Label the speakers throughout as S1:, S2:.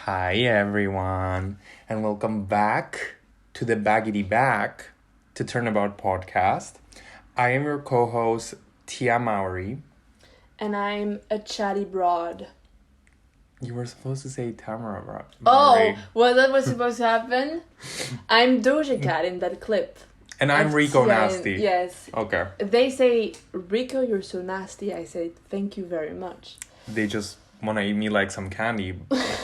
S1: Hi everyone, and welcome back to the Baggity Back to Turnabout podcast. I am your co-host, Tia Maori.
S2: And I'm a chatty broad.
S1: You were supposed to say Tamara, bro.
S2: Oh, well, that was supposed to happen? I'm Doja Cat in that clip.
S1: And I'm Rico Nasty.
S2: Yes.
S1: Okay.
S2: They say, Rico, you're so nasty. I say, thank you very much.
S1: They just want to eat me like some candy.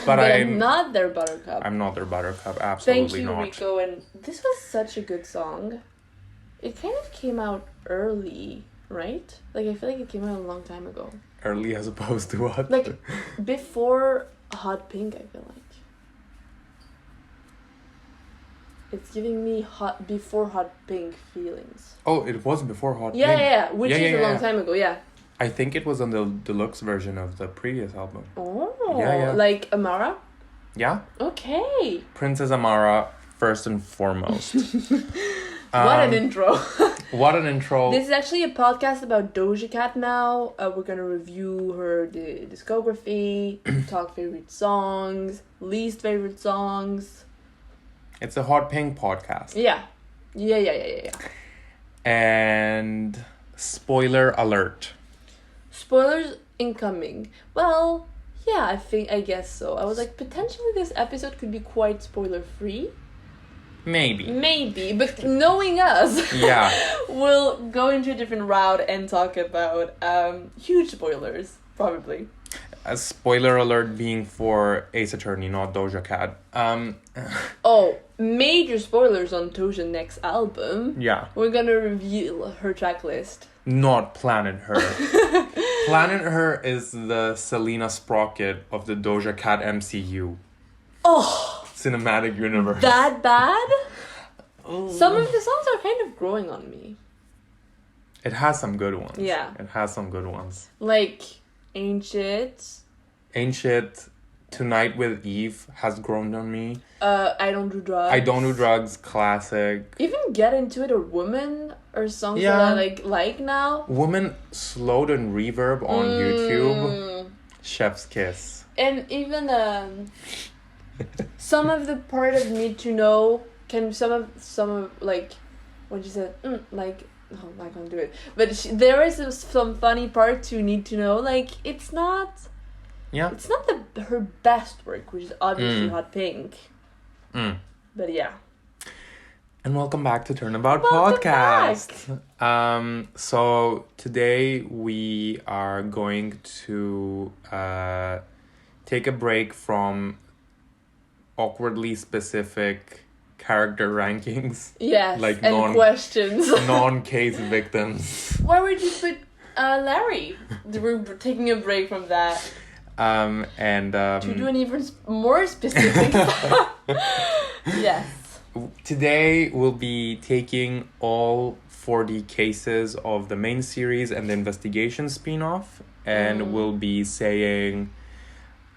S2: But I'm not their buttercup.
S1: I'm not their buttercup, absolutely
S2: Thank you,
S1: not.
S2: Rico. And this was such a good song. It kind of came out early, right? Like, I feel like it came out a long time ago.
S1: Early as opposed to what?
S2: Like, before Hot Pink, I feel like. It's giving me before Hot Pink feelings.
S1: Oh, it was before Hot Pink.
S2: Yeah. Which is a long time ago, yeah.
S1: I think it was on the deluxe version of the previous album.
S2: Oh,
S1: yeah.
S2: Like Amara?
S1: Yeah.
S2: Okay.
S1: Princess Amara, first and foremost.
S2: What an intro.
S1: What an intro.
S2: This is actually a podcast about Doja Cat now. We're going to review her discography, talk favorite songs, least favorite songs.
S1: It's a Hot Pink podcast.
S2: Yeah.
S1: And spoiler alert.
S2: Spoilers incoming. Well, yeah, I guess so. I was like, potentially this episode could be quite spoiler free. Maybe, but knowing us,
S1: yeah,
S2: we'll go into a different route and talk about huge spoilers, probably.
S1: A spoiler alert being for Ace Attorney, not Doja Cat.
S2: Oh, major spoilers on Doja's next album.
S1: Yeah.
S2: We're gonna reveal her track list.
S1: Not Planet Her. Planet Her is the Selena Sprocket of the Doja Cat MCU.
S2: Oh!
S1: Cinematic universe.
S2: That bad? Some of the songs are kind of growing on me.
S1: It has some good ones.
S2: Yeah.
S1: It has some good ones.
S2: Like Ain't Shit,
S1: Tonight with Eve has grown on me.
S2: I Don't Do Drugs.
S1: Classic.
S2: Even Get Into It or Woman are songs that I like now.
S1: Woman slowed and reverb on YouTube. Chef's kiss.
S2: And even some of the part of Need to Know can some of like what you said like oh I can't do it, but there is some funny part to Need to Know, like it's not her best work, which is obviously Hot Pink. But yeah.
S1: And welcome back to Turnabout podcast. So today we are going to take a break from awkwardly specific character rankings.
S2: Yes,
S1: like
S2: and questions.
S1: Non-case victims.
S2: Why would you put Larry? We're taking a break from that. To do an even more specific stuff. Yes.
S1: Today we'll be taking all 40 cases of the main series and the investigation spin-off, and we'll be saying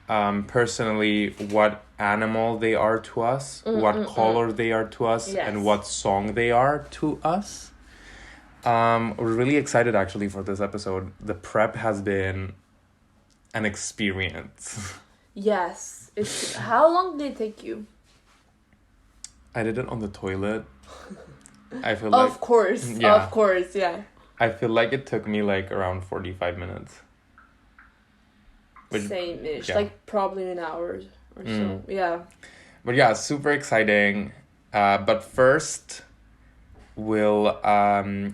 S1: personally what animal they are to us, what color they are to us, and what song they are to us. We're really excited actually for this episode. The prep has been an experience.
S2: Yes. How long did it take you?
S1: I did it on the toilet. I feel like...
S2: Of course, yeah.
S1: I feel like it took me like around 45 minutes.
S2: Same-ish, like probably an hour or so, yeah.
S1: But yeah, super exciting. But first, we'll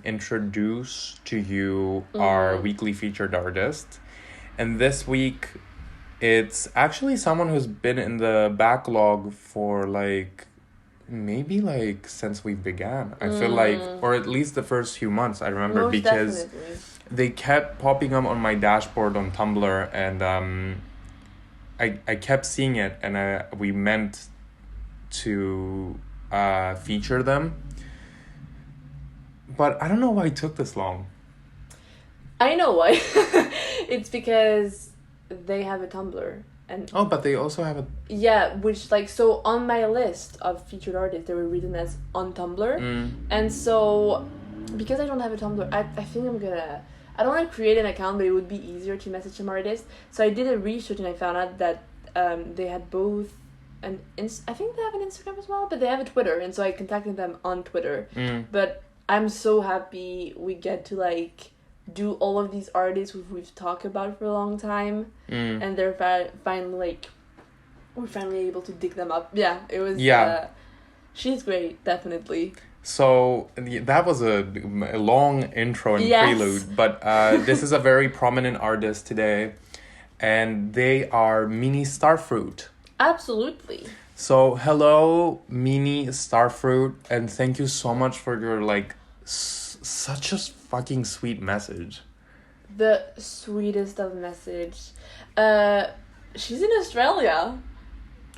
S1: introduce to you our weekly featured artist. And this week, it's actually someone who's been in the backlog for maybe since we began. I feel like, or at least the first few months, I remember.
S2: Most
S1: because
S2: definitely.
S1: They kept popping up on my dashboard on Tumblr, and I kept seeing it, and we meant to feature them. But I don't know why it took this long.
S2: I know why. It's because they have a Tumblr.
S1: But they also have a...
S2: Yeah, which so on my list of featured artists, they were written as on Tumblr. And so, because I don't have a Tumblr, I think I don't want to create an account, but it would be easier to message some artists. So I did a research and I found out that they had both I think they have an Instagram as well, but they have a Twitter, and so I contacted them on Twitter. But I'm so happy we get to like do all of these artists we've talked about for a long time, and they're finally like we're finally able to dig them up. Yeah, it was. Yeah, she's great, definitely.
S1: So that was a long intro and prelude, but this is a very prominent artist today, and they are Ministarfruit.
S2: Absolutely.
S1: So hello, Ministarfruit, and thank you so much for your like such a fucking sweet message.
S2: The sweetest of message. She's in Australia.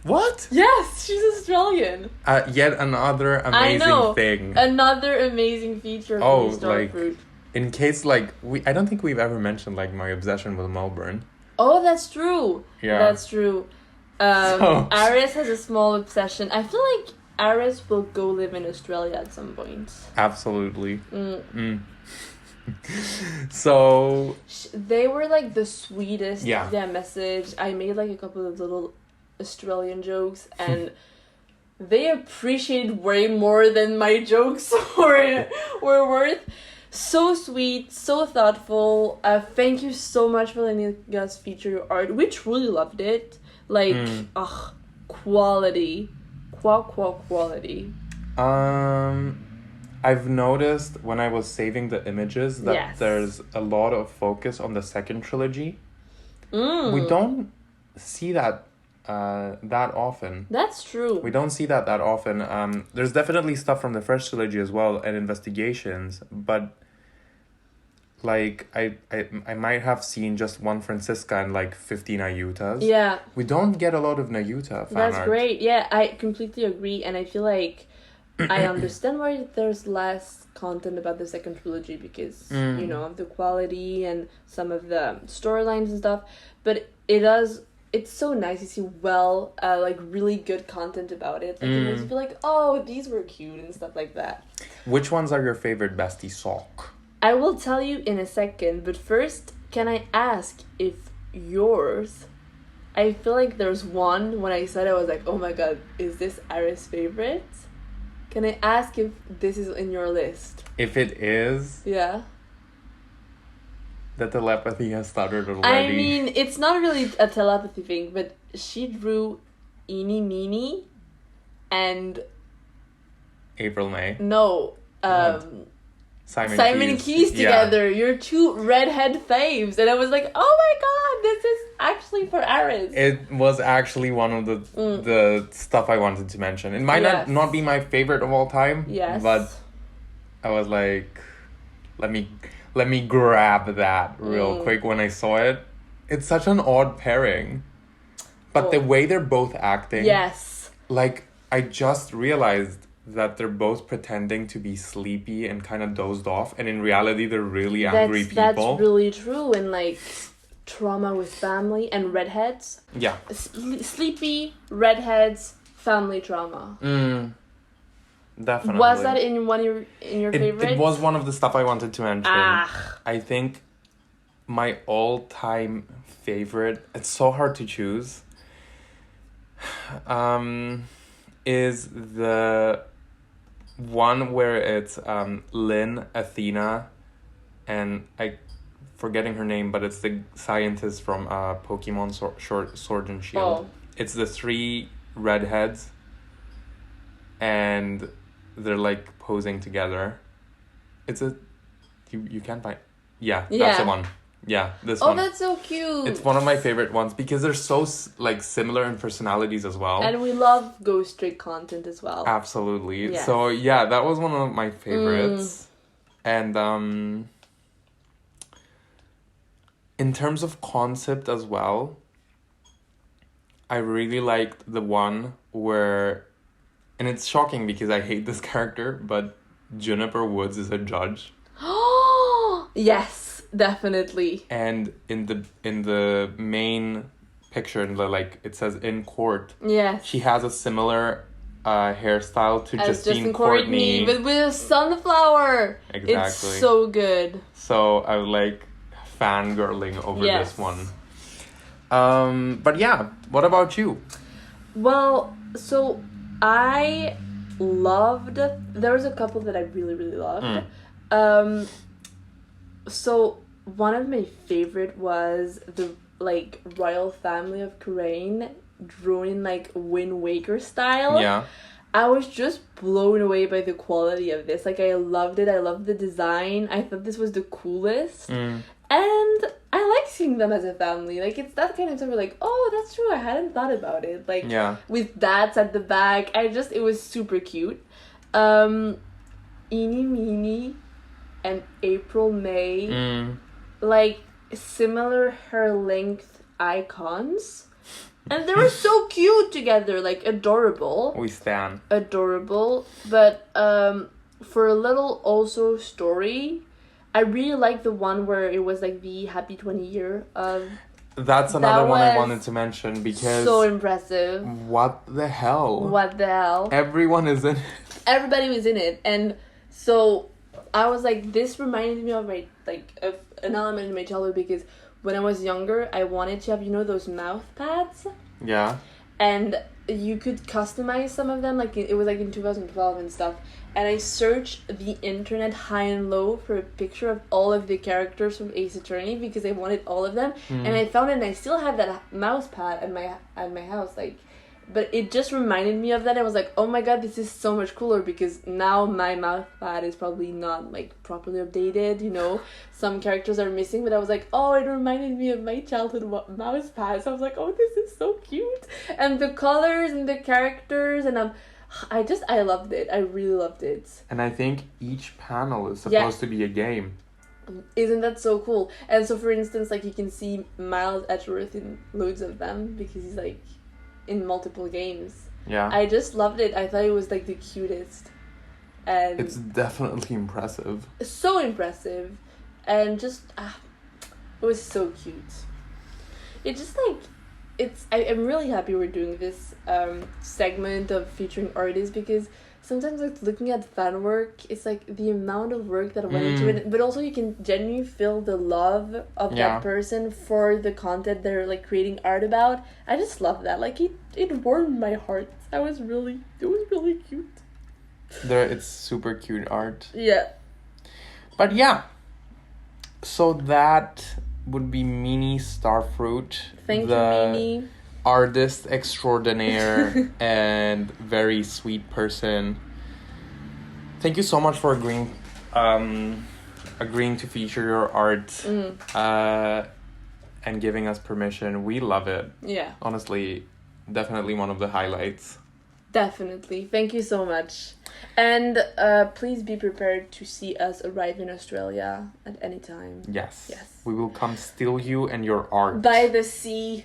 S1: What?
S2: Yes, she's Australian.
S1: Yet another amazing thing.
S2: Another amazing feature of Starfruit.
S1: In case like I don't think we've ever mentioned like my obsession with Melbourne.
S2: Oh, that's true. Yeah. That's true. Aris has a small obsession. I feel like Aris will go live in Australia at some point.
S1: Absolutely. So
S2: they were like the sweetest message. I made like a couple of little Australian jokes, and they appreciated way more than my jokes were worth. So sweet, so thoughtful. Thank you so much for letting us feature your art. We truly loved it. Like, quality. Quality.
S1: I've noticed when I was saving the images that there's a lot of focus on the second trilogy. We don't see that that often.
S2: That's true.
S1: We don't see that often. There's definitely stuff from the first trilogy as well and investigations, but like I might have seen just one Francisca and like 50 Nayutas.
S2: Yeah.
S1: We don't get a lot of Nayuta fan
S2: That's
S1: art.
S2: great. Yeah, I completely agree, and I feel like I understand why there's less content about the second trilogy because you know of the quality and some of the storylines and stuff, but it's so nice to see like really good content about it. Like it makes you feel like, oh, these were cute and stuff like that.
S1: Which ones are your favorite bestie sock?
S2: I will tell you in a second, but first, can I ask if yours... I feel like there's one, when I said it, I was like, oh my god, is this Aris' favorite? Can I ask if this is in your list?
S1: If it is...
S2: Yeah.
S1: The telepathy has started already.
S2: I mean, it's not really a telepathy thing, but she drew Eeny Meeny and...
S1: April May.
S2: No, Simon and Keys together. Yeah. Your two redhead faves. And I was like, oh my god, this is actually for Aris.
S1: It was actually one of the stuff I wanted to mention. It might not be my favorite of all time.
S2: Yes.
S1: But I was like, let me grab that real quick when I saw it. It's such an odd pairing. But the way they're both acting.
S2: Yes.
S1: Like, I just realized that they're both pretending to be sleepy and kind of dozed off, and in reality they're really angry people.
S2: That's really true. And like trauma with family and redheads.
S1: Yeah.
S2: Sleepy redheads, family trauma.
S1: Definitely.
S2: Was that in your favorites?
S1: It was one of the stuff I wanted to mention. I think my all-time favorite. It's so hard to choose. Is the one where it's Lynn, Athena, and I forgetting her name, but it's the scientist from Pokemon Sword and Shield. It's the three redheads, and they're like posing together. It's you can't find. Yeah, that's the one. Yeah, this one.
S2: Oh, that's so cute.
S1: It's one of my favorite ones because they're so like similar in personalities as well.
S2: And we love Ghost Trick content as well.
S1: Absolutely. Yes. So yeah, that was one of my favorites. And in terms of concept as well, I really liked the one where, and it's shocking because I hate this character, but Juniper Woods is a judge.
S2: Yes. Definitely.
S1: And in the main picture, in the like it says in court.
S2: Yes.
S1: She has a similar hairstyle to Justine Courtney,
S2: but with a sunflower.
S1: Exactly.
S2: It's so good.
S1: So I was like fangirling over this one. But yeah, what about you?
S2: Well, so I loved. There was a couple that I really, really loved. So one of my favorite was the like royal family of Crane, drawn in like Wind Waker style.
S1: Yeah.
S2: I was just blown away by the quality of this. Like, I loved it. I loved the design. I thought this was the coolest. And I like seeing them as a family. Like, it's that kind of stuff where, like, oh, that's true. I hadn't thought about it. Like, with dads at the back. It was super cute. Eeny Meeny and April May. Like, similar hair length icons. And they were so cute together, like, adorable.
S1: We stan.
S2: Adorable. But for a little also story, I really like the one where it was like the happy 20 year of...
S1: That's another one I wanted to mention because...
S2: So impressive.
S1: What the hell?
S2: What the hell?
S1: Everyone is in it.
S2: Everybody was in it. And so I was like, this reminded me of my, like, of an element in my childhood because... When I was younger, I wanted to have, you know, those mouth pads?
S1: Yeah.
S2: And you could customize some of them, like, it was, like, in 2012 and stuff. And I searched the internet high and low for a picture of all of the characters from Ace Attorney because I wanted all of them. And I found it, and I still have that mouse pad at my house, like... But it just reminded me of that. I was like, oh my god, this is so much cooler because now my mouth pad is probably not, like, properly updated, you know? Some characters are missing, but I was like, oh, it reminded me of my childhood mouse pad. So I was like, oh, this is so cute. And the colors and the characters, and I loved it. I really loved it.
S1: And I think each panel is supposed to be a game.
S2: Isn't that so cool? And so, for instance, like, you can see Miles Edgeworth in loads of them because he's, like... in multiple games.
S1: Yeah.
S2: I just loved it. I thought it was like the cutest. And
S1: it's definitely impressive.
S2: So impressive. And just it was so cute. It just like I'm really happy we're doing this segment of featuring artists because sometimes like looking at fan work, it's like the amount of work that went into it, but also you can genuinely feel the love of that person for the content they're like creating art about. I just love that. Like it warmed my heart. It was really cute.
S1: It's super cute art.
S2: Yeah.
S1: But yeah. So that would be Ministarfruit.
S2: Thank you, Mini.
S1: Artist extraordinaire and very sweet person. Thank you so much for agreeing to feature your art and giving us permission. We love it.
S2: Yeah.
S1: Honestly, definitely one of the highlights.
S2: Definitely. Thank you so much. And please be prepared to see us arrive in Australia at any time.
S1: Yes.
S2: Yes.
S1: We will come steal you and your art.
S2: By the sea.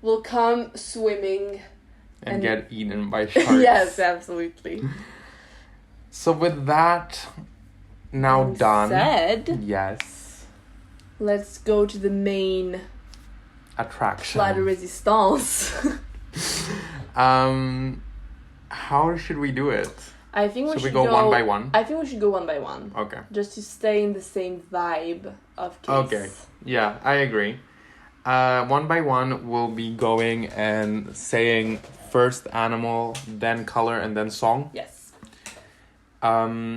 S2: We'll come swimming.
S1: And get eaten by sharks.
S2: Yes, absolutely.
S1: So with that now done. Yes.
S2: Let's go to the main
S1: attraction.
S2: Plat de Resistance.
S1: How should we do it?
S2: I think
S1: we go one by one?
S2: I think we should go one by one.
S1: Okay.
S2: Just to stay in the same vibe of case.
S1: Okay. Yeah, I agree. One by one, we'll be going and saying first animal, then color, and then song.
S2: Yes.
S1: I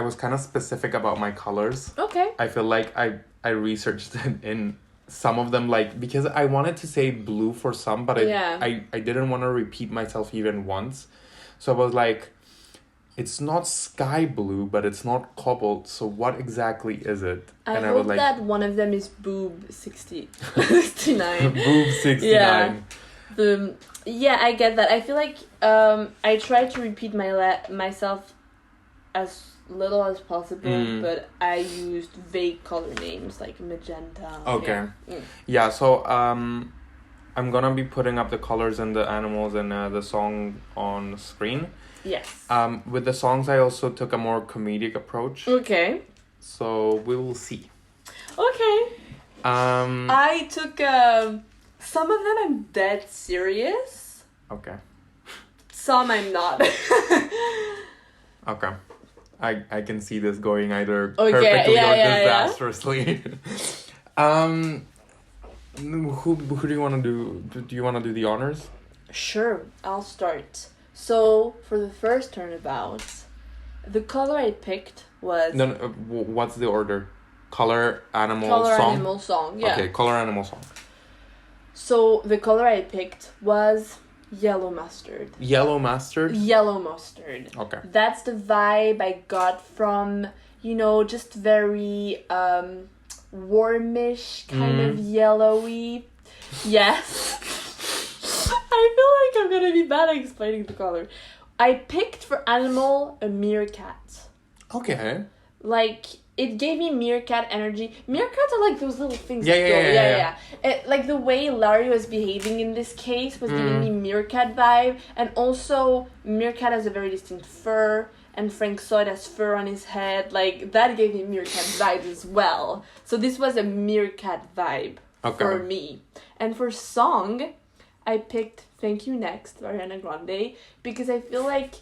S1: was kind of specific about my colors.
S2: Okay.
S1: I feel like I researched it in some of them, like, because I wanted to say blue for some, but I didn't want to repeat myself even once. So I was like, it's not sky blue, but it's not cobalt. So what exactly is it?
S2: I hope that one of them is boob 69.
S1: Boob 69.
S2: Yeah, I get that. I feel like I try to repeat myself as little as possible, but I used vague color names like magenta.
S1: Okay. Yeah, so I'm gonna be putting up the colors and the animals and the song on screen.
S2: Yes.
S1: With the songs, I also took a more comedic approach.
S2: Okay.
S1: So we will see.
S2: Okay. I took some of them I'm dead serious.
S1: Okay.
S2: Some I'm not.
S1: Okay. I can see this going either perfectly or disastrously. Who do you want to do? Do you want to do the honors?
S2: Sure, I'll start. So, for the first turnabout, the color I picked was...
S1: No, what's the order? Color, animal,
S2: color,
S1: song?
S2: animal, song, yeah.
S1: Okay, color, animal, song.
S2: So, the color I picked was yellow mustard.
S1: Yellow mustard?
S2: Yellow mustard.
S1: Okay.
S2: That's the vibe I got from, just very warmish, kind of yellowy. Yes. I feel like I'm gonna be bad at explaining the color. I picked for animal a meerkat.
S1: Okay.
S2: Like, it gave me meerkat energy. Meerkats are like those little things.
S1: Yeah.
S2: Like the way Larry was behaving in this case was giving me meerkat vibe, and also meerkat has a very distinct fur, and Frank Soyd has fur on his head. Like, that gave me meerkat vibe as well. So this was a meerkat vibe for me. And for song, I picked Thank You Next, Ariana Grande, because I feel like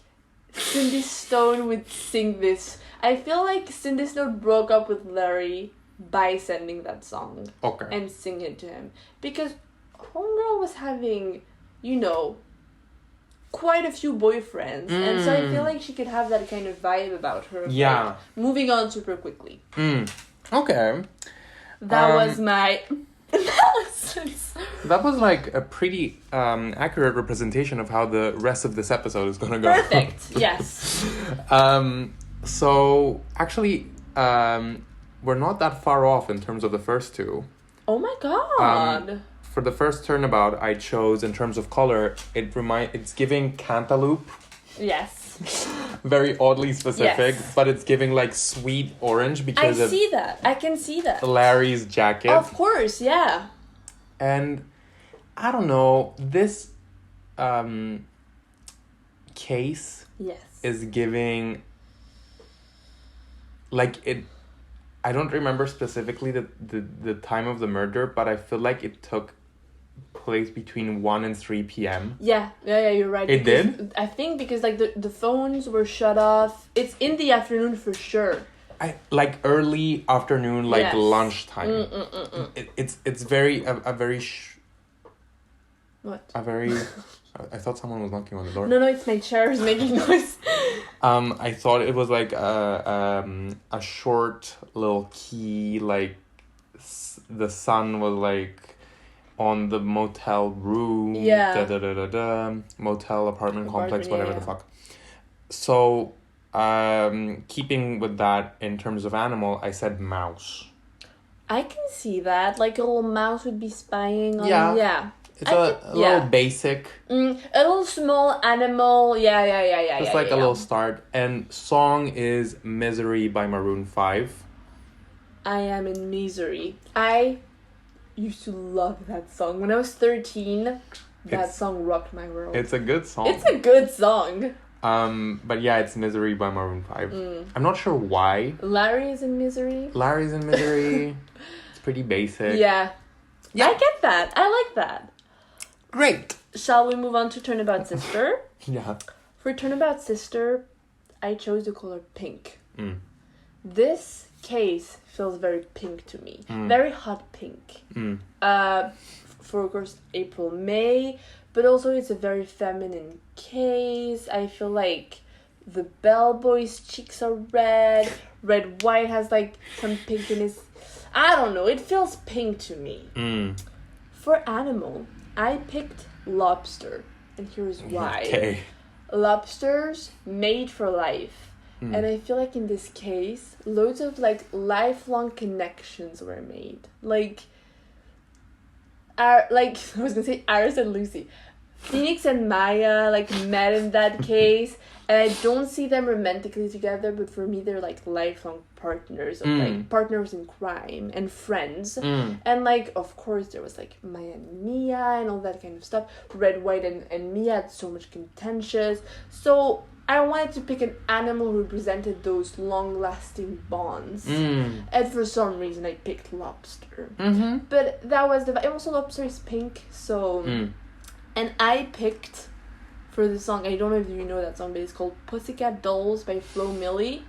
S2: Cindy Stone would sing this. I feel like Cindy Stone broke up with Larry by sending that song.
S1: Okay.
S2: And singing it to him. Because Homegirl was having, quite a few boyfriends. And so I feel like she could have that kind of vibe about her.
S1: Yeah.
S2: Like, moving on super quickly.
S1: Okay.
S2: That was my analysis.
S1: That was like a pretty accurate representation of how the rest of this episode is gonna go.
S2: Perfect. Yes.
S1: So actually, we're not that far off in terms of the first two.
S2: Oh my god.
S1: For the first turnabout, I chose in terms of color. It's giving cantaloupe.
S2: Yes.
S1: Very oddly specific,
S2: Yes.
S1: but it's giving like sweet orange because
S2: I see that. I can see that.
S1: Larry's jacket.
S2: Of course, yeah.
S1: And I don't know, this case is giving like it. I don't remember specifically the time of the murder, but I feel like it took place between 1 and 3 p.m.
S2: Yeah, you're right.
S1: It did?
S2: I think because like the phones were shut off. It's in the afternoon for sure.
S1: Like early afternoon, like
S2: Yes.
S1: lunchtime. It's very
S2: What?
S1: I thought someone was knocking on the door.
S2: No, it's my chair is making noise.
S1: I thought it was like a short little key, like the sun was like on the motel room.
S2: Yeah.
S1: Motel apartment complex,
S2: yeah,
S1: whatever the fuck. So, keeping with that in terms of animal, I said mouse.
S2: I can see that. Like a little mouse would be spying on.
S1: Yeah. It's a little basic.
S2: A little small animal. Yeah.
S1: Just like a little start. And song is Misery by Maroon 5.
S2: I am in misery. I used to love that song. When I was 13, that song rocked my world.
S1: It's a good song.
S2: It's a good song.
S1: But yeah, it's Misery by Maroon 5. I'm not sure why.
S2: Larry is in misery.
S1: Larry's in misery. It's pretty basic.
S2: Yeah. I get that. I like that.
S1: Great.
S2: Shall we move on to Turnabout Sister?
S1: Yeah.
S2: For Turnabout Sister, I chose the color pink. This case feels very pink to me. Very hot pink. For, of course, April, May. But also it's a very feminine case. I feel like the bellboy's cheeks are red. Red White has like some pink in his... I don't know. It feels pink to me. For animal, I picked lobster. And here's why.
S1: Okay.
S2: Lobsters made for life. And I feel like in this case, loads of like lifelong connections were made. Like I was gonna say Aris and Lucie. Phoenix and Maya like met in that case, and I don't see them romantically together, but for me they're like lifelong partners of like partners in crime and friends. And like of course there was like Maya and Mia and all that kind of stuff. Red, White and Mia had so much contentious. So I wanted to pick an animal who represented those long-lasting bonds. And for some reason, I picked lobster. But that was the... Also, lobster is pink, so... And I picked, for the song, I don't know if you know that song, but it's called Pussycat Dolls by Flo Milli.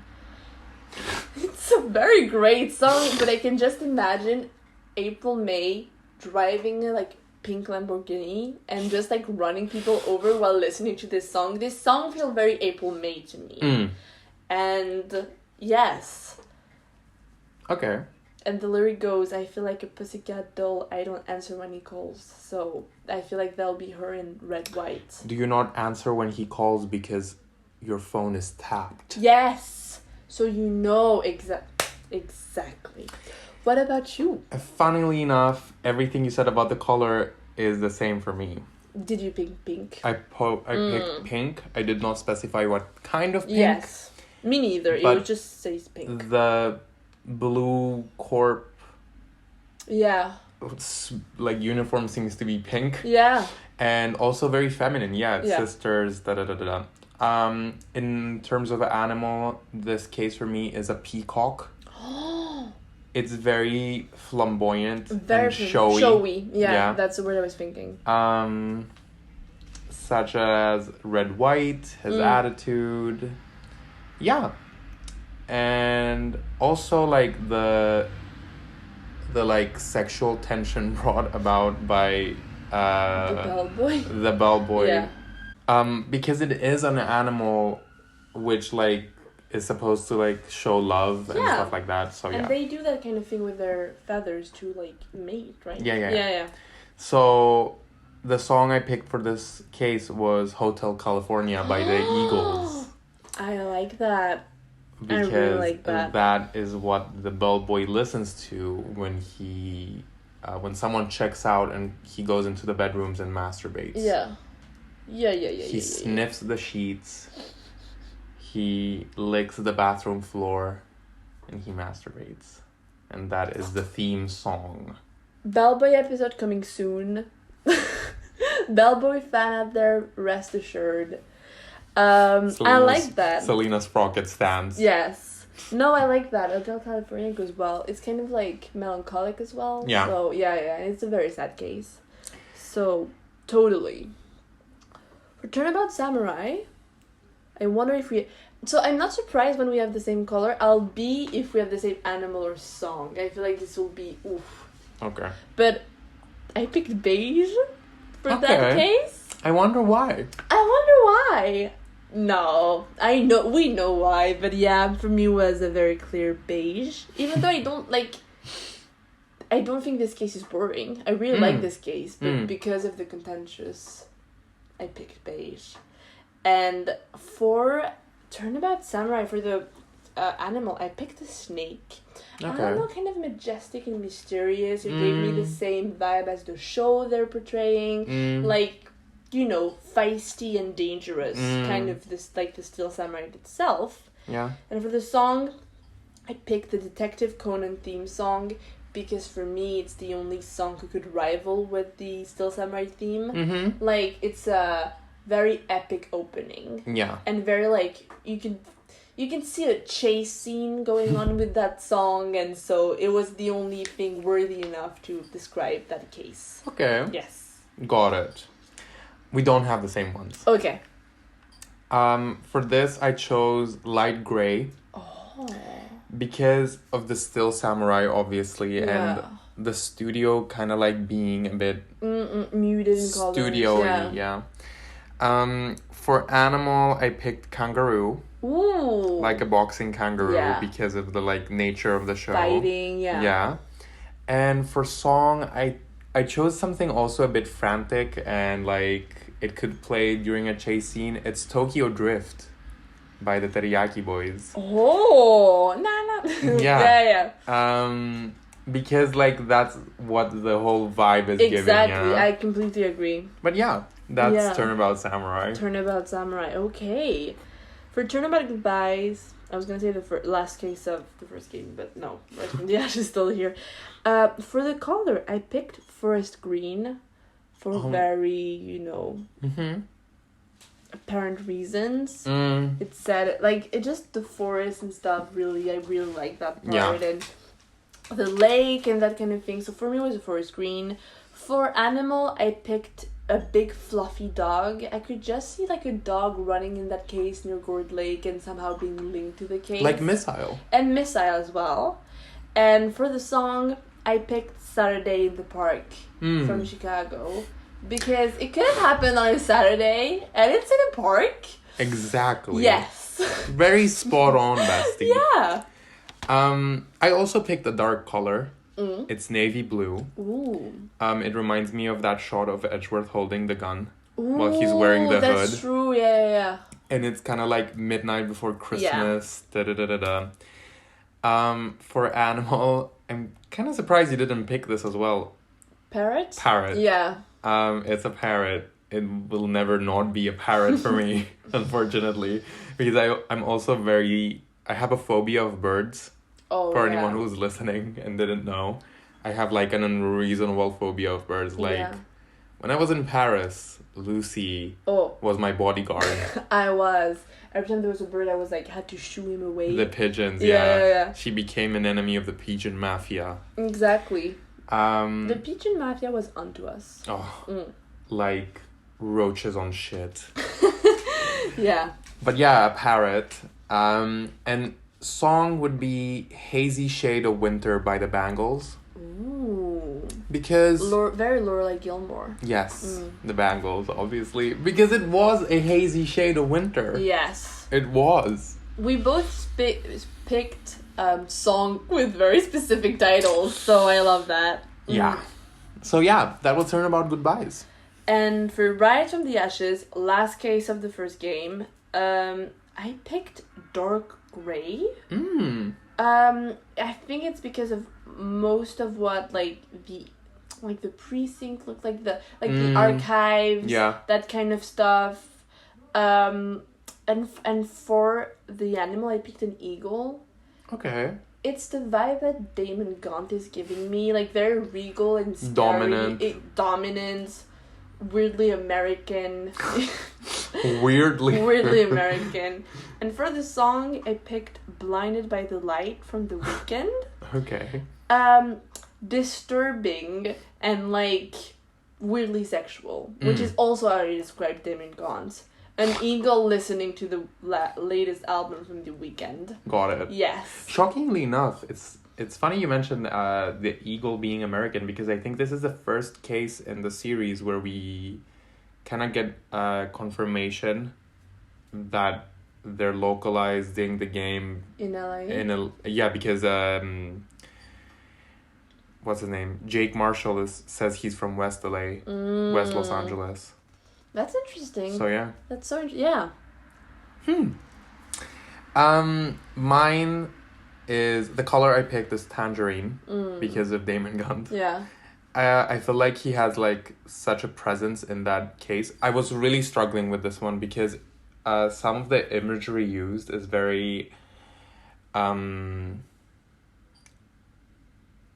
S2: It's a very great song, but I can just imagine April, May, driving a like pink Lamborghini and just like running people over while listening to this song. This song feels very April May to me. And yes.
S1: Okay.
S2: And the lyric goes, I feel like a pussycat doll, I don't answer when he calls. So I feel like that'll be her in red, white.
S1: Do you not answer when he calls because your phone is tapped?
S2: Yes! So you know exactly. What about you?
S1: Funnily enough, everything you said about the color is the same for me.
S2: Did you pick pink?
S1: I picked pink. I did not specify what kind of pink.
S2: Yes. Me neither. It would just say pink.
S1: The blue corp like uniform seems to be pink.
S2: Yeah.
S1: And also very feminine. Yeah, it's sisters, in terms of an animal, this case for me is a peacock. It's very flamboyant and showy.
S2: Showy, yeah, that's the word I was thinking.
S1: Such as red, white, his attitude. Yeah. And also like the like sexual tension brought about by the bellboy.
S2: Yeah.
S1: Because it is an animal which like is supposed to like show love and stuff like that. So
S2: and they do that kind of thing with their feathers to like mate, right?
S1: Yeah. So the song I picked for this case was Hotel California by the Eagles.
S2: I like that.
S1: Because
S2: I really like that.
S1: That is what the bellboy listens to when he when someone checks out and he goes into the bedrooms and masturbates.
S2: Yeah.
S1: He sniffs the sheets. He licks the bathroom floor and he masturbates. And that is the theme song. Bellboy
S2: episode coming soon. Bellboy fan out there, rest assured. I like that.
S1: Selena Sprocket stands.
S2: Yes. No, I like that. Hotel California goes well. It's kind of like melancholic as well.
S1: Yeah.
S2: So yeah. It's a very sad case. So totally. For Turnabout Samurai, I wonder if we... So I'm not surprised when we have the same color. I'll be if we have the same animal or song. I feel like this will be oof.
S1: Okay.
S2: But I picked beige for that case.
S1: I wonder why.
S2: No, we know why, but yeah, for me it was a very clear beige. Even though I don't think this case is boring. I really like this case, but because of the contentious, I picked beige. And for Turnabout Samurai, for the animal, I picked a snake.
S1: Okay.
S2: I don't know, kind of majestic and mysterious. It gave me the same vibe as the show they're portraying. Like, you know, feisty and dangerous, kind of this, like the Steel Samurai itself.
S1: Yeah.
S2: And for the song, I picked the Detective Conan theme song because for me, it's the only song who could rival with the Steel Samurai theme. Like, it's a very epic opening.
S1: Yeah.
S2: And very, like, you can see a chase scene going on with that song, and so it was the only thing worthy enough to describe that case.
S1: Okay.
S2: Yes.
S1: Got it. We don't have the same ones.
S2: Okay.
S1: For this, I chose light gray.
S2: Oh.
S1: Because of the Still Samurai, obviously, and the studio kind of like being a bit
S2: muted in colors.
S1: Studio-y, yeah. For animal, I picked kangaroo.
S2: Ooh.
S1: Like a boxing kangaroo because of the like nature of the show.
S2: Fighting,
S1: Yeah. And for song, I chose something also a bit frantic and like it could play during a chase scene. It's Tokyo Drift by the Teriyaki Boys.
S2: Oh, nah.
S1: Yeah. Because like that's what the whole vibe is giving.
S2: Exactly, I completely agree.
S1: But yeah, that's Turnabout Samurai.
S2: Turnabout Samurai, okay. For Turnabout Goodbyes, I was going to say the last case of the first game, but no, the Ash is still here. For the color, I picked forest green for very, apparent reasons. It said, like, it just, the forest and stuff, I really like that part. And the lake and that kind of thing. So for me, it was a forest green. For animal, I picked a big fluffy dog. I could just see like a dog running in that case near Gourd Lake and somehow being linked to the case.
S1: Like Missile.
S2: And Missile as well. And for the song, I picked Saturday in the Park from Chicago because it could have happened on a Saturday and it's in a park.
S1: Exactly.
S2: Yes.
S1: Very spot on, bestie.
S2: Yeah.
S1: I also picked a dark color. It's navy blue.
S2: Ooh.
S1: It reminds me of that shot of Edgeworth holding the gun while he's wearing the hood.
S2: That's true. Yeah.
S1: And it's kind of like midnight before Christmas. Yeah. For animal, I'm kind of surprised you didn't pick this as well.
S2: Parrot?
S1: Parrot.
S2: Yeah.
S1: It's a parrot. It will never not be a parrot for me, unfortunately. Because I'm also I have a phobia of birds.
S2: Oh,
S1: for anyone who's listening and didn't know. I have like an unreasonable phobia of birds. Like, when I was in Paris, Lucie was my bodyguard.
S2: I was. Every time there was a bird, I was like, had to shoo him away.
S1: The pigeons, yeah. She became an enemy of the pigeon mafia.
S2: Exactly. The pigeon mafia was onto us.
S1: Like roaches on shit.
S2: Yeah.
S1: But yeah, a parrot. And song would be Hazy Shade of Winter by the Bangles.
S2: Ooh.
S1: Because...
S2: very Lorelai Gilmore.
S1: Yes, the Bangles, obviously. Because it was a hazy shade of winter.
S2: Yes.
S1: It was.
S2: We both picked song with very specific titles, so I love that.
S1: Yeah. So yeah, that was Turnabout Goodbyes.
S2: And for Rise from the Ashes, last case of the first game, I picked Dark Gray. I think it's because of most of what the precinct looked like, the archives, that kind of stuff. And for the animal, I picked an eagle.
S1: Okay.
S2: It's the vibe that Damon Gaunt is giving me, like very regal and scary, dominant, weirdly American. Weirdly American. And for the song, I picked Blinded by the Light from The Weeknd.
S1: Okay.
S2: Disturbing and weirdly sexual, which is also how I described Damon Gaunt. An eagle listening to the latest album from The Weeknd.
S1: Got it.
S2: Yes.
S1: Shockingly enough, it's funny you mentioned the eagle being American, because I think this is the first case in the series where we kind of get confirmation that they're localizing the game
S2: in LA.
S1: Because what's his name? Jake Marshall says he's from West LA, West Los Angeles.
S2: That's interesting.
S1: So yeah.
S2: That's so yeah.
S1: Mine is the color I picked is tangerine because of Damon Gaunt.
S2: Yeah.
S1: I feel like he has such a presence in that case. I was really struggling with this one because some of the imagery used is very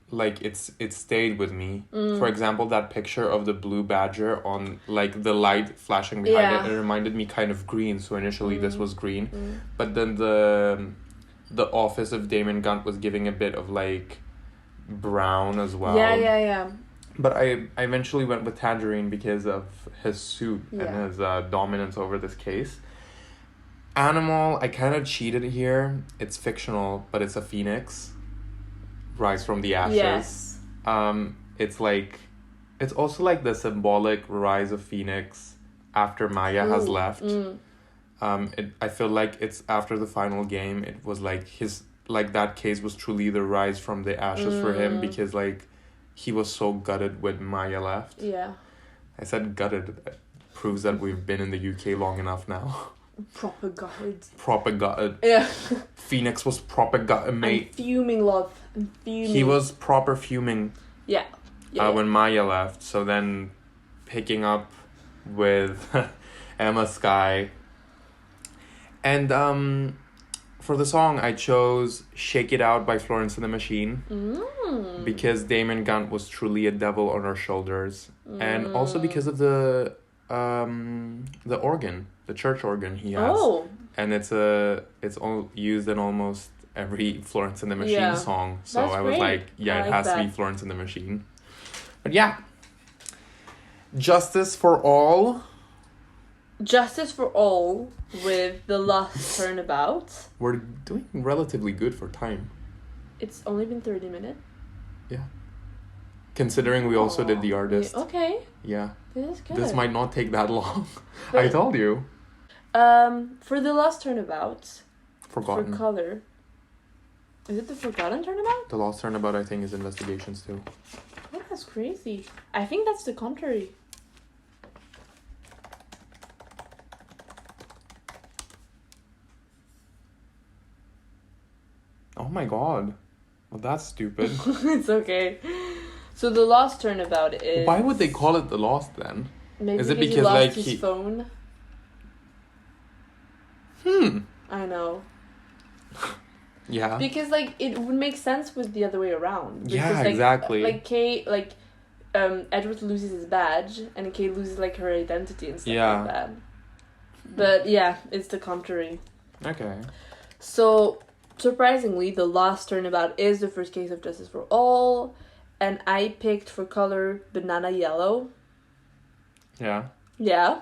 S1: it stayed with me. For example, that picture of the blue badger on the light flashing behind it reminded me kind of green, so initially this was green. But then the office of Damon Gaunt was giving a bit of brown as well.
S2: Yeah.
S1: But I eventually went with tangerine because of his suit and his dominance over this case. Animal, I kind of cheated here. It's fictional, but it's a phoenix. Rise from the Ashes.
S2: Yes.
S1: It's also the symbolic rise of Phoenix after Maya has left. I feel like it's after the final game. It was that case was truly the rise from the ashes for him, because he was so gutted when Maya left.
S2: Yeah.
S1: I said gutted. That proves that we've been in the UK long enough now.
S2: Proper gutted.
S1: Yeah. Phoenix was proper gutted, mate.
S2: I'm fuming, love. I'm fuming.
S1: He was proper fuming.
S2: Yeah.
S1: When Maya left. So then picking up with Emma Sky. And for the song, I chose Shake It Out by Florence and the Machine. Because Damon Gaunt was truly a devil on her shoulders. And also because of the organ. The church organ he has.
S2: Oh.
S1: And it's all used in almost every Florence and the Machine song. So
S2: That's
S1: I was
S2: great.
S1: it has to be Florence and the Machine. But yeah. Justice for All.
S2: Justice for All with The Last Turnabout.
S1: We're doing relatively good for time.
S2: It's only been 30 minutes.
S1: Yeah. Considering we also did the artist.
S2: Yeah, okay.
S1: Yeah.
S2: This is good.
S1: This might not take that long.
S2: But,
S1: I told you.
S2: For the Lost Turnabout.
S1: Forgotten.
S2: For color. Is it the Forgotten Turnabout?
S1: The Lost Turnabout, I think, is Investigations too.
S2: Oh, that's crazy. I think that's the contrary.
S1: Oh my god. Well, that's stupid.
S2: It's okay. So the Lost Turnabout is...
S1: Why would they call it The Lost then?
S2: Maybe
S1: is it
S2: because
S1: because
S2: he lost
S1: like
S2: his phone? I know.
S1: Yeah.
S2: Because like it would make sense with the other way around. Because,
S1: Yeah,
S2: like,
S1: exactly.
S2: Like Kay, Edward loses his badge, and Kay loses like her identity and stuff like that. But yeah, it's the contrary.
S1: Okay.
S2: So surprisingly, the Lost Turnabout is the first case of Justice for All, and I picked for color banana yellow.
S1: Yeah.
S2: Yeah.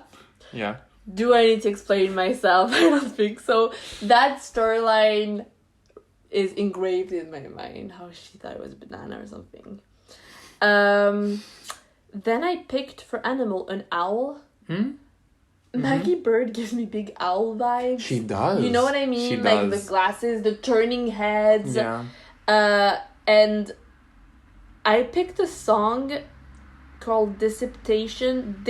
S1: Yeah.
S2: Do I need to explain myself? I don't think so. That storyline is engraved in my mind. How she thought it was a banana or something. Then I picked for animal an owl. Maggie Bird gives me big owl vibes.
S1: She does.
S2: You know what I mean?
S1: She
S2: like
S1: does.
S2: the glasses, the turning heads.
S1: Yeah.
S2: And I picked a song called Dissiptaten.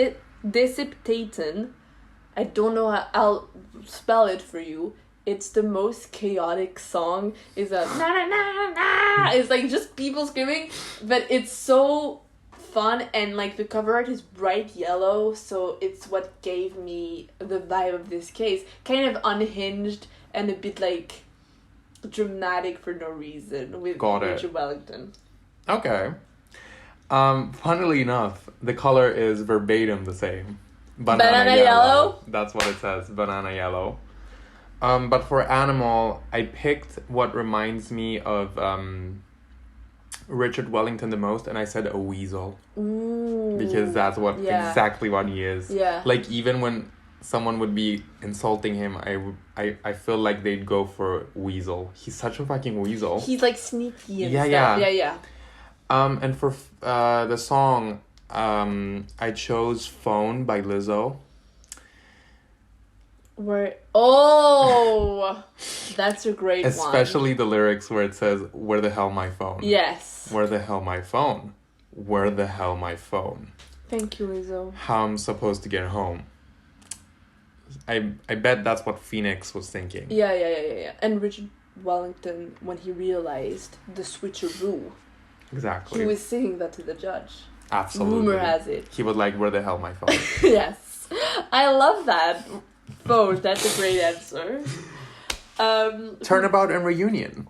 S2: I don't know how I'll spell it for you. It's the most chaotic song. It's a na na na na. It's like just people screaming, but it's so fun, and like the cover art is bright yellow, so it's what gave me the vibe of this case. Kind of unhinged and a bit like dramatic for no reason with Richard Wellington.
S1: Okay. Funnily enough, the color is verbatim the same. Banana yellow. That's what it says. Banana yellow. But for animal, I picked what reminds me of Richard Wellington the most, and I said a weasel.
S2: Ooh.
S1: Because that's what exactly what he is.
S2: Yeah.
S1: Like even when someone would be insulting him, I feel like they'd go for weasel. He's such a fucking weasel.
S2: He's like sneaky and stuff. Yeah.
S1: And for the song, I chose Phone by Lizzo.
S2: That's a great one.
S1: Especially the lyrics where it says, "Where the hell my phone?"
S2: Yes.
S1: Where the hell my phone? Where the hell my phone?
S2: Thank you, Lizzo.
S1: How I'm supposed to get home? I bet that's what Phoenix was thinking.
S2: Yeah. And Richard Wellington, when he realized the switcheroo,
S1: exactly,
S2: he was singing that to the judge.
S1: Absolutely.
S2: Rumor has it.
S1: He was like, "Where the hell my phone?"
S2: Yes. I love that. Phone, that's a great answer.
S1: Turnabout and Reunion.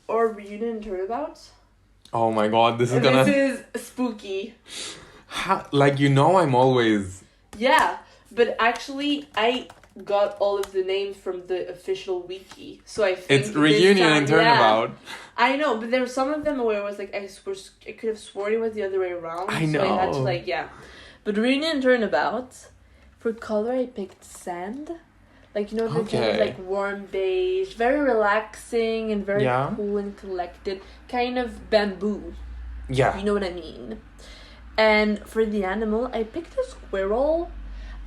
S2: Or Reunion and Turnabout?
S1: Oh my god, this is
S2: This is spooky.
S1: Like, you know I'm always...
S2: Yeah, but actually, I got all of the names from the official wiki. So I think
S1: it's Reunion and Turnabout.
S2: Yeah. I know, but there were some of them where it was like, I could have sworn it was the other way around.
S1: I know.
S2: So I had to But Reunion and Turnabout... For color, I picked sand. Like, you know, the kind of like warm beige, very relaxing and very cool and collected. Kind of bamboo.
S1: Yeah.
S2: You know what I mean? And for the animal, I picked a squirrel.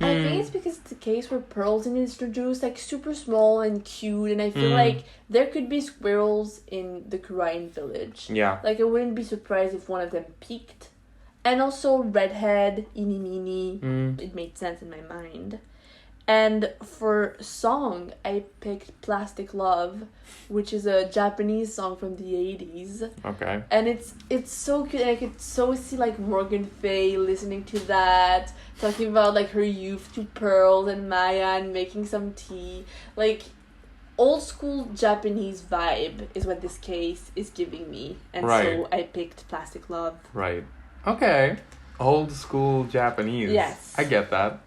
S2: I think it's because it's a case where pearls are introduced, like super small and cute. And I feel like there could be squirrels in the Korean village.
S1: Yeah.
S2: Like, I wouldn't be surprised if one of them peeked. And also redhead, eeny meeny. It made sense in my mind. And for song, I picked Plastic Love, which is a Japanese song from the 80s.
S1: Okay.
S2: And it's so cute. And I could so see like Morgan Fay listening to that, talking about like her youth to Pearls and Maya and making some tea. Like old school Japanese vibe is what this case is giving me. And so I picked Plastic Love.
S1: Right. Okay. Old school Japanese.
S2: Yes.
S1: I get that.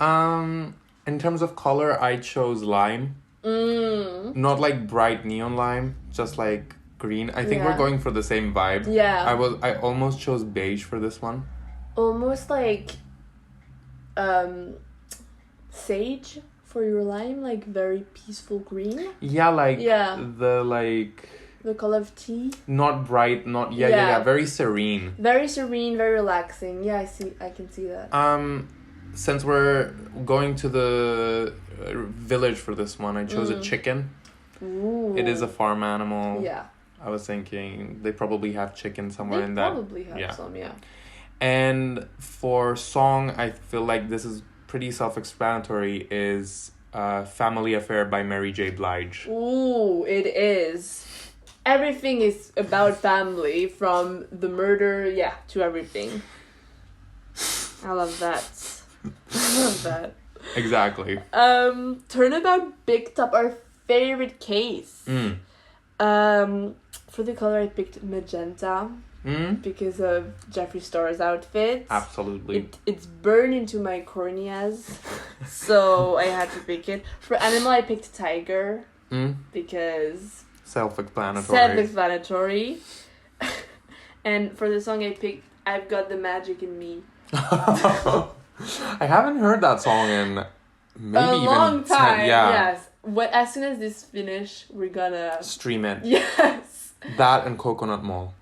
S1: In terms of color, I chose lime. Not like bright neon lime, just like green. I think we're going for the same vibe.
S2: Yeah.
S1: I almost chose beige for this one.
S2: Almost like sage for your lime, like very peaceful green.
S1: Yeah, like the like
S2: The color of tea.
S1: Not bright, not yeah. Very serene.
S2: Very serene, very relaxing. Yeah, I can see that.
S1: Since we're going to the village for this one, I chose a chicken.
S2: Ooh.
S1: It is a farm animal.
S2: Yeah.
S1: I was thinking they probably have chicken somewhere in that.
S2: They probably have some, yeah.
S1: And for song, I feel like this is pretty self-explanatory, is Family Affair by Mary J. Blige.
S2: Ooh, it is. Everything is about family, from the murder, to everything. I love that. I love that.
S1: Exactly.
S2: Turnabout picked up our favorite case. For the color, I picked magenta. Because of Jeffree Star's outfit.
S1: Absolutely.
S2: It's burned into my corneas. So I had to pick it. For animal, I picked tiger. Because... Self-explanatory. And for the song, I picked I've Got the Magic in Me.
S1: I haven't heard that song in maybe
S2: a long time.
S1: Yeah.
S2: Yes. As soon as this finish, we're gonna
S1: stream it.
S2: Yes.
S1: That and Coconut Mall.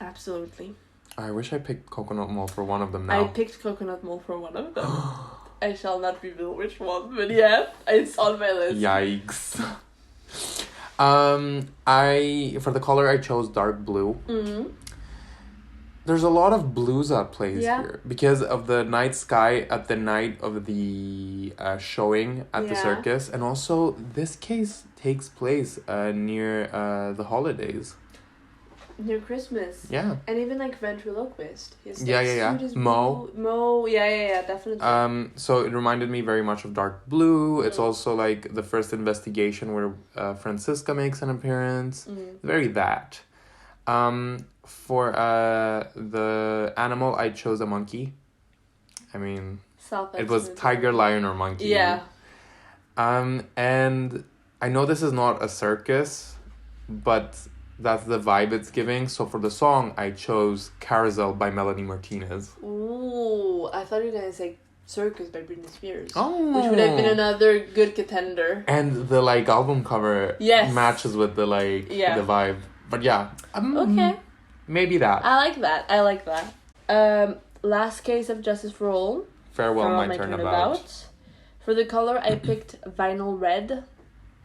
S2: Absolutely.
S1: I wish I picked Coconut Mall for one of them now.
S2: I picked Coconut Mall for one of them. I shall not reveal which one, but yeah, it's on my list.
S1: Yikes. For the color I chose dark blue. There's a lot of blues at plays here because of the night sky at the night of the showing at the circus, and also this case takes place near the holidays.
S2: Near Christmas.
S1: Yeah.
S2: And even like ventriloquist.
S1: Yeah. Mo,
S2: definitely.
S1: So it reminded me very much of Dark Blue. It's also like the first investigation where Francisca makes an appearance. Very that. For the animal, I chose a monkey. I mean, it was tiger, lion, or monkey.
S2: Yeah.
S1: And I know this is not a circus, but that's the vibe it's giving. So for the song, I chose Carousel by Melanie Martinez.
S2: Ooh, I thought you were going to say Circus by Britney Spears.
S1: Oh.
S2: Which would have been another good contender.
S1: And the album cover matches with the the vibe. But yeah.
S2: Okay.
S1: Maybe that.
S2: I like that. Last case of Justice for All.
S1: Farewell My Turnabout.
S2: For the color, I picked vinyl red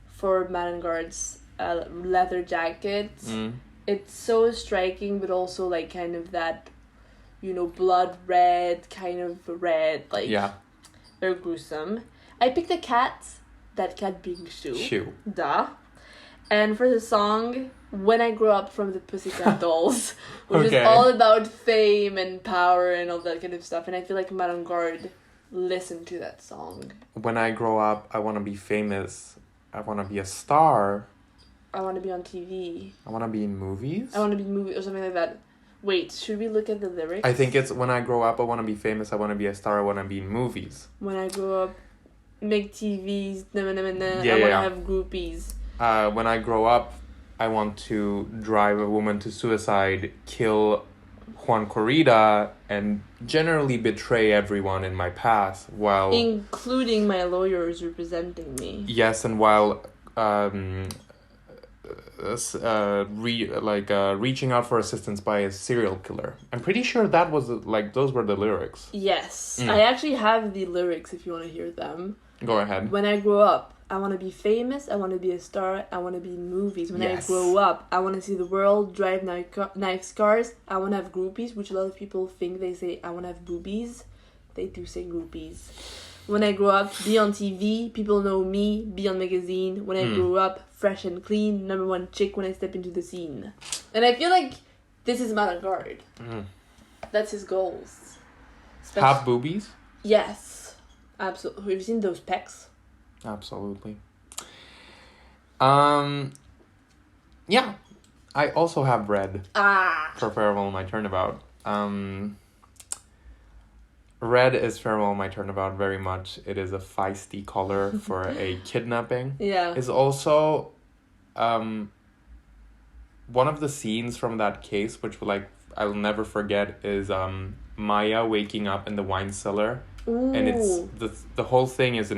S2: for Madangard's leather jacket. It's so striking, but also like kind of that, blood red kind of red, very gruesome. I picked a cat. That cat being Sue. Duh. And for the song, When I Grow Up from the Pussycat Dolls, which is all about fame and power and all that kind of stuff. And I feel like Madangard listened to that song.
S1: When I grow up, I want to be famous. I want to be a star.
S2: I want to be on TV.
S1: I want to be in movies.
S2: I want to be in movies or something like that. Wait, should we look at the lyrics?
S1: I think it's when I grow up, I want to be famous. I want to be a star. I want to be in movies.
S2: When I grow up, make TVs. I want to have groupies.
S1: When I grow up, I want to drive a woman to suicide, kill Juan Corrida, and generally betray everyone in my past while...
S2: Including my lawyers representing me.
S1: Yes, and while reaching out for assistance by a serial killer. I'm pretty sure that was those were the lyrics.
S2: Yes. I actually have the lyrics if you want to hear them.
S1: Go ahead.
S2: When I grow up, I want to be famous, I want to be a star, I want to be in movies. When I grow up, I want to see the world, drive nice cars, I want to have groupies, which a lot of people think they say, I want to have boobies. They do say groupies. When I grow up, be on TV, people know me, be on magazine. When I grow up, fresh and clean, number one chick when I step into the scene. And I feel like this is Madangard. That's his goals.
S1: Have boobies?
S2: Yes. Absolutely. Have you seen those pecs?
S1: Absolutely. Yeah. I also have red. For Farewell My Turnabout. Red is Farewell My Turnabout very much. It is a feisty color for a kidnapping.
S2: Yeah.
S1: It's also one of the scenes from that case, which I'll never forget, is Maya waking up in the wine cellar. Ooh. And it's the whole thing is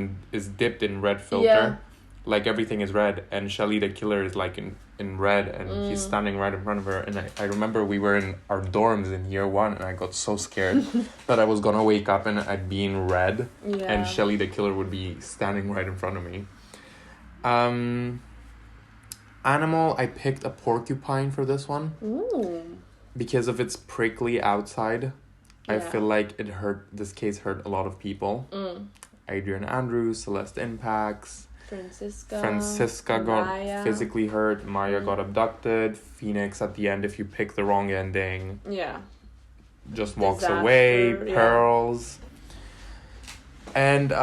S1: dipped in red filter. like everything is red, and Shelly the killer is like in red, and he's standing right in front of her. And I remember we were in our dorms in year 1, and I got so scared that I was gonna wake up and I'd be in red, and Shelly the killer would be standing right in front of me. Animal, I picked a porcupine for this one.
S2: Ooh.
S1: Because of its prickly outside. I feel like this case hurt a lot of people. Adrian Andrews, Celeste Impacts. Francisca got
S2: Maya.
S1: physically hurt. Maya got abducted. Phoenix at the end, if you pick the wrong ending, just walks away. Pearls. And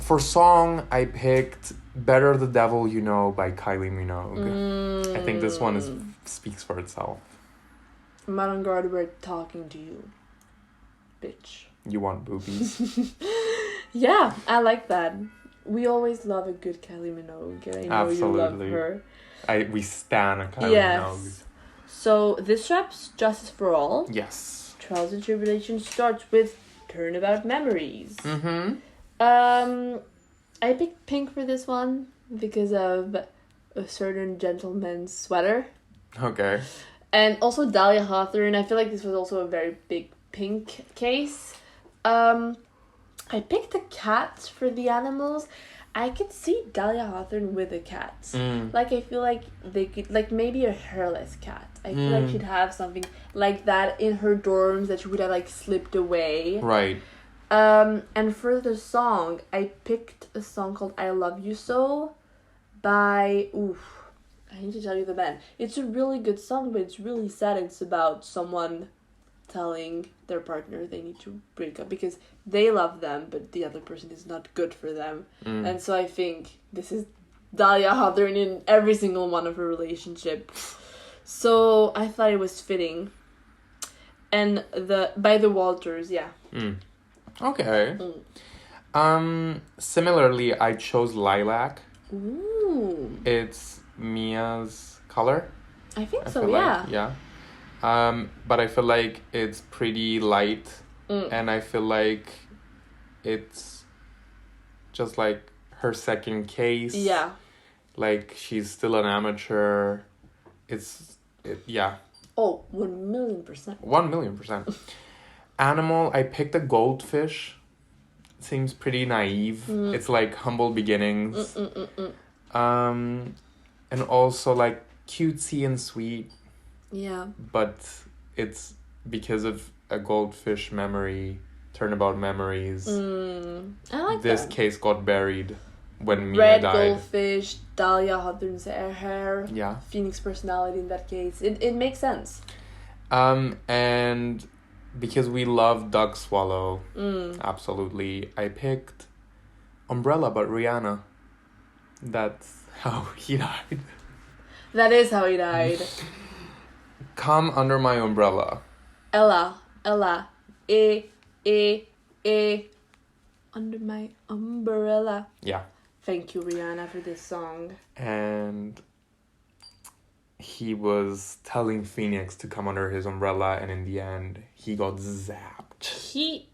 S1: for song, I picked Better the Devil You Know by Kylie Minogue. I think this one speaks for itself.
S2: Madame Guard, we're talking to you, bitch.
S1: You want boobies?
S2: Yeah, I like that. We always love a good Kylie Minogue. I know
S1: Absolutely.
S2: you love her.
S1: We stan a Kylie Minogue.
S2: So this rap's Justice for All.
S1: Yes.
S2: Trials and Tribulations starts with Turnabout Memories. I picked pink for this one because of a certain gentleman's sweater.
S1: Okay.
S2: And also Dahlia Hawthorne. I feel like this was also a very big pink case. I picked a cat for the animals. I could see Dahlia Hawthorne with a cat. Like, I feel like they could, like, maybe a hairless cat. I feel like she'd have something like that in her dorms that she would have, like, slipped away.
S1: Right.
S2: And for the song, I picked a song called I Love You So by, I need to tell you the band. It's a really good song, but it's really sad. It's about someone telling their partner they need to break up because they love them, but the other person is not good for them. And so I think this is Dahlia Hawthorne in every single one of her relationships. So I thought it was fitting. And by the Walters,
S1: Okay. Similarly, I chose Lilac.
S2: Ooh.
S1: It's Mia's color.
S2: I think so, yeah.
S1: But I feel like it's pretty light, and I feel like it's just like her second case.
S2: Yeah.
S1: Like, she's still an amateur.
S2: Oh, 1,000,000%.
S1: 1,000,000%. Animal, I picked a goldfish. It seems pretty naive. It's like humble beginnings. And also like cutesy and sweet.
S2: Yeah.
S1: But it's because of a goldfish memory, Turnabout Memories.
S2: I like
S1: this
S2: that.
S1: case got buried when Mia
S2: Red
S1: died.
S2: goldfish, Dahlia Hawthorne's hair.
S1: Yeah.
S2: Phoenix personality in that case. It makes sense.
S1: And because we love Doug Swallow, absolutely, I picked Umbrella by Rihanna. That's how he died.
S2: That is how he died.
S1: Come under my umbrella.
S2: Ella, under my umbrella.
S1: Yeah.
S2: Thank you, Rihanna, for this song.
S1: And he was telling Phoenix to come under his umbrella, and in the end, he got zapped.
S2: He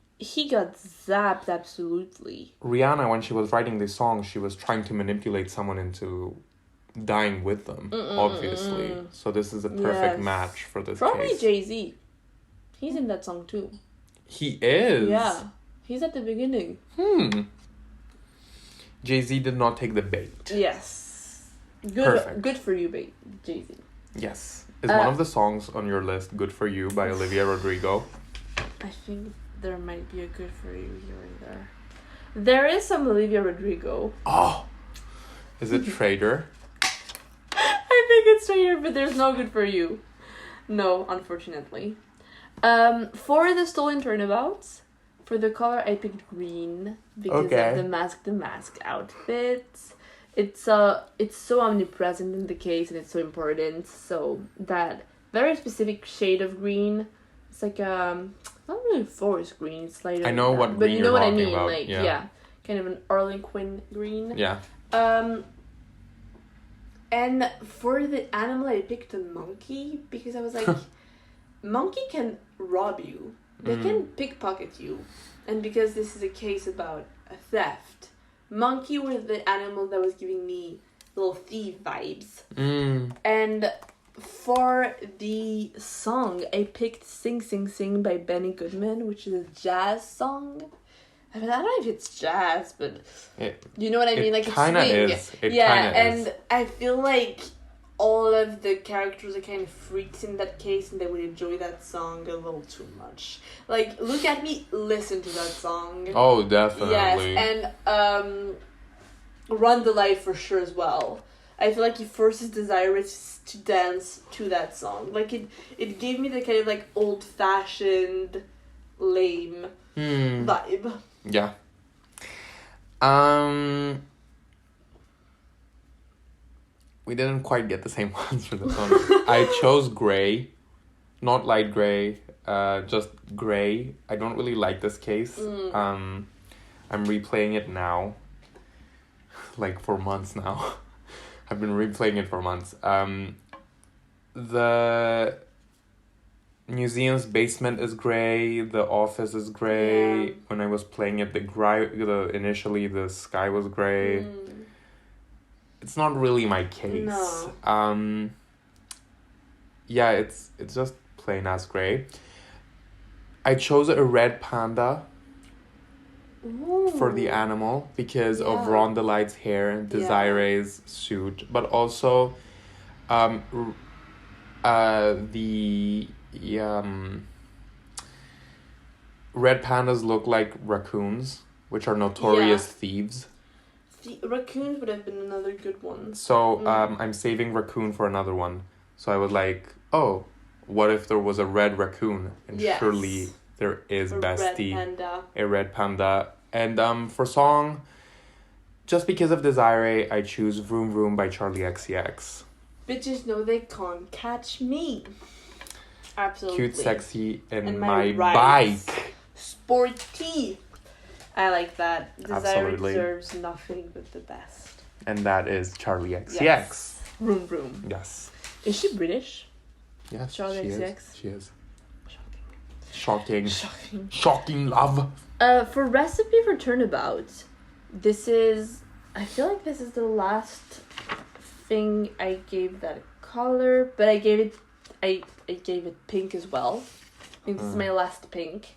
S2: got zapped, absolutely.
S1: Rihanna, when she was writing this song, she was trying to manipulate someone into dying with them, obviously. So this is a perfect match for this
S2: Probably
S1: case.
S2: Jay-Z. He's in that song too.
S1: He is?
S2: Yeah. He's at the beginning.
S1: Jay-Z did not take the bait.
S2: Yes.
S1: Perfect.
S2: Good for you, Jay-Z.
S1: Yes. Is one of the songs on your list Good For You by Olivia Rodrigo?
S2: I think there might be a Good For You here and there. There is some Olivia Rodrigo.
S1: Oh! Is it Trader?
S2: I think it's Trader, but there's no Good For You. No, unfortunately. For the Stolen Turnabouts, for the color I picked green because of the mask outfit. It's so omnipresent in the case and it's so important. So that very specific shade of green, it's like not really forest green. It's like
S1: I know what green
S2: but you know what I mean.
S1: about.
S2: Like kind of an Arlequin green.
S1: Yeah.
S2: And for the animal, I picked a monkey because I was like, monkey can rob you. They can pickpocket you. And because this is a case about a theft, monkey was the animal that was giving me little thief vibes. And for the song, I picked Sing Sing Sing by Benny Goodman, which is a jazz song. I mean, I don't know if it's jazz, but you know what I mean? Like, it's swing.
S1: It kinda is.
S2: I feel like all of the characters are kind of freaks in that case, and they would enjoy that song a little too much. Like, look at me, listen to that song.
S1: Oh, definitely.
S2: Yes, and Run the Light for sure as well. I feel like he forces Desirous to dance to that song. Like, it gave me the kind of, like, old-fashioned, lame vibe.
S1: Yeah. We didn't quite get the same ones for this one. I chose gray, not light gray, just gray. I don't really like this case. I'm replaying it now, like for months now. I've been replaying it for months. The museum's basement is gray. The office is gray.
S2: Yeah.
S1: When I was playing it, initially the sky was gray. It's not really my case.
S2: No.
S1: Yeah, it's just plain as gray. I chose a red panda for the animal because of Rondelight's hair and Desiree's suit, but also the red pandas look like raccoons, which are notorious thieves.
S2: The raccoons would have been another good one.
S1: So I'm saving raccoon for another one. So I was like, oh, what if there was a red raccoon? And surely there is, bestie. A red panda. And for song, just because of Desiree, I choose Vroom Vroom by Charlie XCX.
S2: Bitches know they can't catch me. Absolutely.
S1: Cute, sexy, and my bike.
S2: Sporty. I like that. Desire deserves nothing but the best.
S1: And that is Charlie XCX.
S2: Yes. Vroom Vroom.
S1: Yes.
S2: Is she British?
S1: Yes,
S2: Charlie XCX?
S1: She is. Shocking. Shocking love.
S2: For Recipe for Turnabout, I feel like this is the last thing I gave that color, but I gave it pink as well. I think this is my last pink.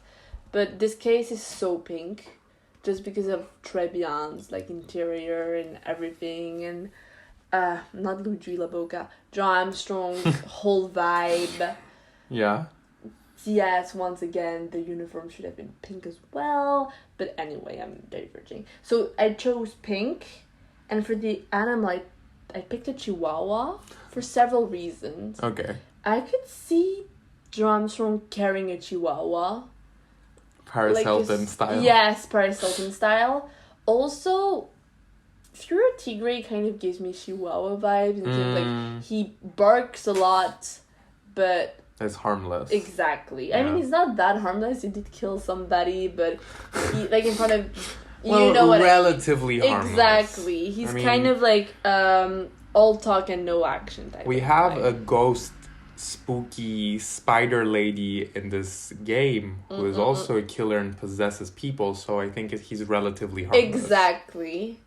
S2: But this case is so pink. Just because of Trebbian's like interior and everything, and not Luigi La Boca, John Armstrong's whole vibe.
S1: Yeah.
S2: Yes, once again, the uniform should have been pink as well. But anyway, I'm diverging. So I chose pink, and for the animal, I picked a Chihuahua for several reasons.
S1: Okay.
S2: I could see John Armstrong carrying a Chihuahua.
S1: Paris Hilton style.
S2: Yes, Paris Hilton style. Also, Fury Tigre kind of gives me Chihuahua vibes. And like, he barks a lot, but...
S1: It's harmless.
S2: Exactly. Yeah. I mean, he's not that harmless. He did kill somebody, but he, like, in front of... you know what
S1: relatively harmless.
S2: Exactly. He's kind of like all talk and no action type.
S1: We have a ghost spooky spider lady in this game who is also a killer and possesses people, so I think he's relatively harmless.
S2: Exactly.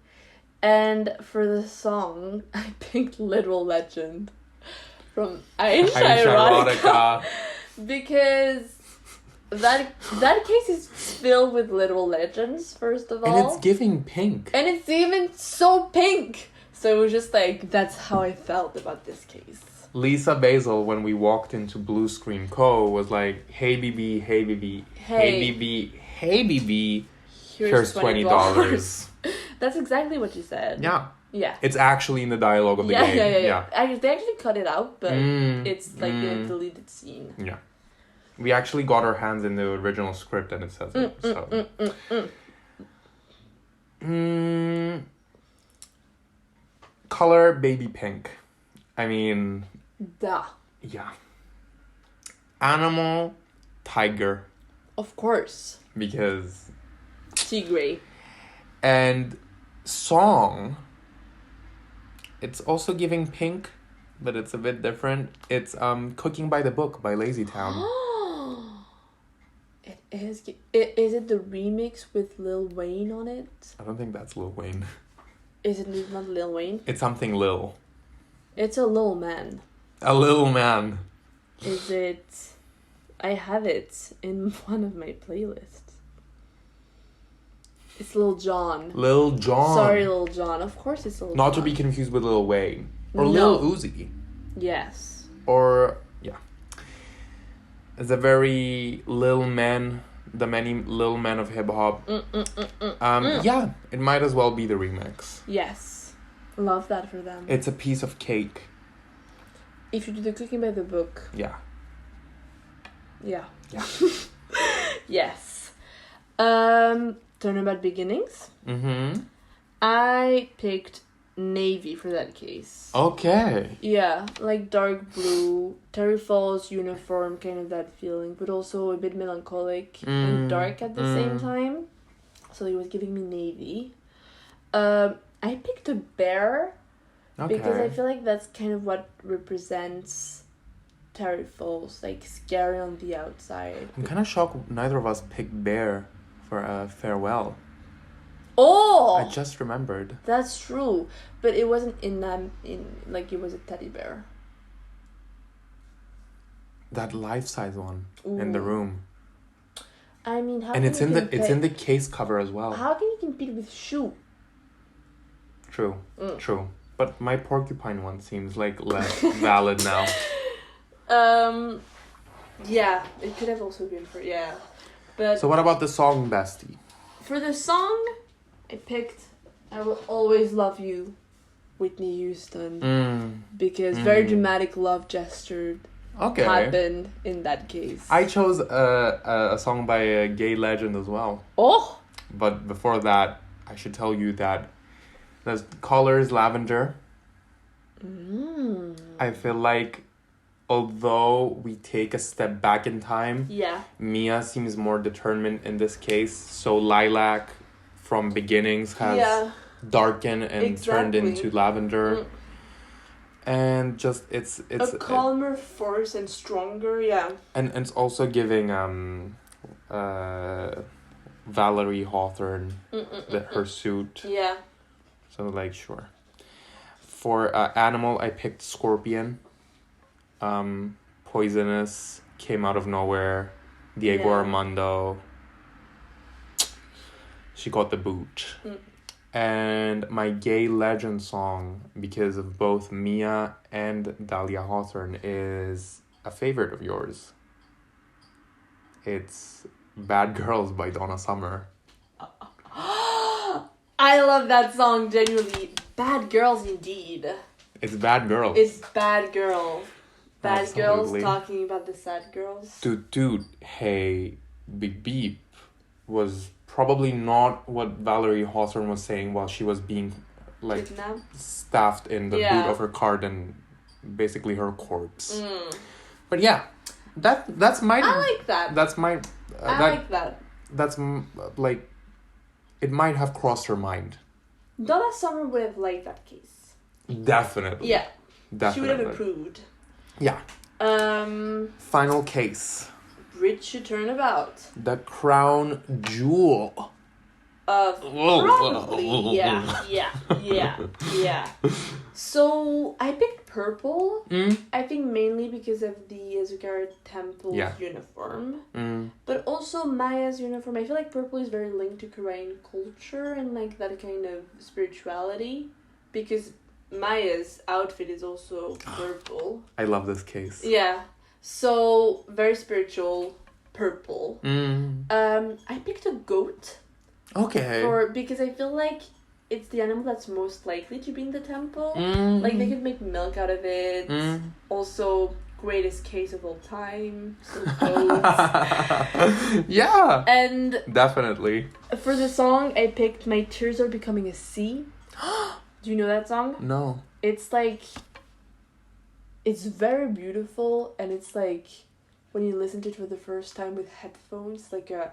S2: And for the song, I picked Literal Legend from Irish Erotica because that case is filled with literal legends, first of all.
S1: And it's giving pink.
S2: And it's even so pink. So it was just like, that's how I felt about this case.
S1: Lisa Basil, when we walked into Blue Screen Co., was like, hey, BB, hey, BB, hey, BB, hey, BB, here's $20.
S2: That's exactly what you said.
S1: Yeah.
S2: Yeah.
S1: It's actually in the dialogue of the game.
S2: Yeah. They actually cut it out, but it's like in a deleted scene.
S1: Yeah. We actually got our hands in the original script and it says it. Color baby pink. I mean...
S2: Duh.
S1: Yeah. Animal, tiger.
S2: Of course.
S1: Because...
S2: Tigre.
S1: And song... It's also giving pink, but it's a bit different. It's Cooking by the Book by Lazy Town.
S2: It Is it the remix with Lil Wayne on it?
S1: I don't think that's Lil Wayne.
S2: Is it not Lil Wayne?
S1: It's something Lil.
S2: It's a Lil Man.
S1: A little man.
S2: Is it... I have it in one of my playlists. It's Lil Jon.
S1: Lil Jon.
S2: Sorry, Lil Jon. Of course it's Lil Jon.
S1: Not to be confused with Lil Wayne. Or
S2: No.
S1: Lil Uzi.
S2: Yes.
S1: Or, yeah. It's a very Lil Man, the many Lil Men of hip-hop. Yeah, it might as well be the remix.
S2: Yes. Love that for them.
S1: It's a piece of cake.
S2: If you do the cooking by the book.
S1: Yeah.
S2: Yeah.
S1: Yeah.
S2: Yes. Turnabout Beginnings.
S1: Mm-hmm.
S2: I picked navy for that case.
S1: Okay.
S2: Yeah, like dark blue, Terry Falls uniform, kind of that feeling, but also a bit melancholic and dark at the same time. So it was giving me navy. I picked a bear because I feel like that's kind of what represents Terry Falls, like scary on the outside.
S1: I'm kind of shocked neither of us picked bear for a farewell.
S2: Oh!
S1: I just remembered.
S2: That's true, but it wasn't in like it was a teddy bear.
S1: That life-size one in the room.
S2: I mean, how?
S1: And
S2: can
S1: it's
S2: you
S1: in the case cover as well.
S2: How can you compete with shoe?
S1: True. True. But my porcupine one seems like less valid now.
S2: Yeah, it could have also been for but
S1: So what about the song, bestie?
S2: for the song, I picked "I Will Always Love You," Whitney Houston, because very dramatic love gesture happened in that case.
S1: I chose a song by a gay legend as well.
S2: Oh,
S1: But before that, I should tell you that the color is lavender. I feel like although we take a step back in time, Mia seems more determined in this case. So lilac from beginnings has darkened and turned into lavender. And just it's
S2: a calmer force and stronger,
S1: and it's also giving Valerie Hawthorne her suit.
S2: Yeah.
S1: So like sure. For animal, I picked scorpion. Poisonous came out of nowhere. Diego Armando. She got the boot. And my gay legend song, because of both Mia and Dahlia Hawthorne, is a favorite of yours. It's Bad Girls by Donna Summer.
S2: I love that song, genuinely. Bad Girls indeed.
S1: It's Bad Girls.
S2: It's Bad Girls. Bad
S1: Absolutely.
S2: Girls talking about the sad girls.
S1: Toot, hey, beep beep was probably not what Valerie Hawthorne was saying while she was being like staffed in the boot of her car and basically her corpse. But yeah, that's my.
S2: I like that.
S1: That's my.
S2: I like that.
S1: That's like, it might have crossed her mind.
S2: Donna Summer would have liked that case.
S1: Definitely.
S2: Yeah.
S1: Definitely.
S2: She would have approved.
S1: Yeah. Final case.
S2: Bridge to Turnabout.
S1: The crown jewel.
S2: Probably. Yeah. So I picked purple. I think mainly because of the Azucar Temple's uniform. But also Maya's uniform. I feel like purple is very linked to Korean culture and like that kind of spirituality. Because Maya's outfit is also purple.
S1: I love this case.
S2: Yeah. So very spiritual, purple. I picked a goat.
S1: Okay.
S2: Because I feel like it's the animal that's most likely to be in the temple. Like they could make milk out of it. Also, greatest case of all time. So goats.
S1: Yeah.
S2: And
S1: definitely.
S2: For the song, I picked "My Tears Are Becoming a Sea." Do you know that song?
S1: No.
S2: It's like, it's very beautiful, and it's like, when you listen to it for the first time with headphones, like a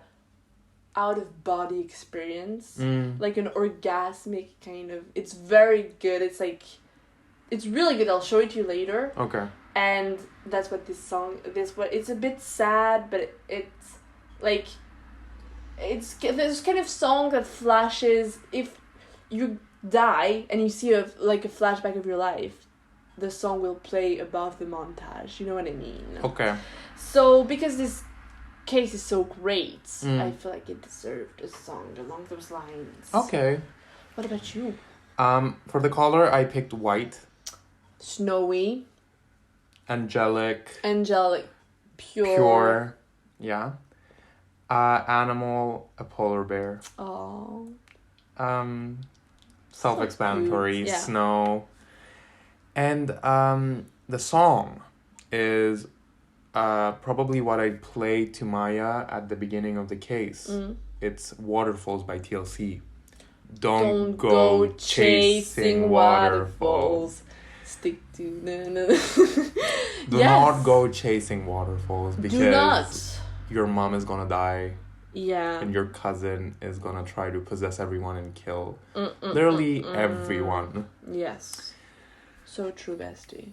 S2: out-of-body experience. Like an orgasmic kind of, it's very good. It's like, it's really good. I'll show it to you later.
S1: Okay.
S2: And that's what this song, it's a bit sad, but it's like, it's this kind of song that flashes if you die and you see a flashback of your life, the song will play above the montage. You know what I mean?
S1: Okay.
S2: So because this case is so great, I feel like it deserved a song along those lines.
S1: Okay.
S2: What about you?
S1: For the color, I picked white.
S2: Snowy.
S1: Angelic.
S2: Pure.
S1: Yeah. Animal, a polar bear.
S2: Oh.
S1: Self-explanatory.
S2: So
S1: snow. And the song is probably what I played to Maya at the beginning of the case. It's Waterfalls by TLC. Don't go chasing waterfalls.
S2: Stick to
S1: Do not go chasing waterfalls because your mom is gonna die.
S2: Yeah.
S1: And your cousin is gonna try to possess everyone and kill literally everyone.
S2: Yes. So true, bestie.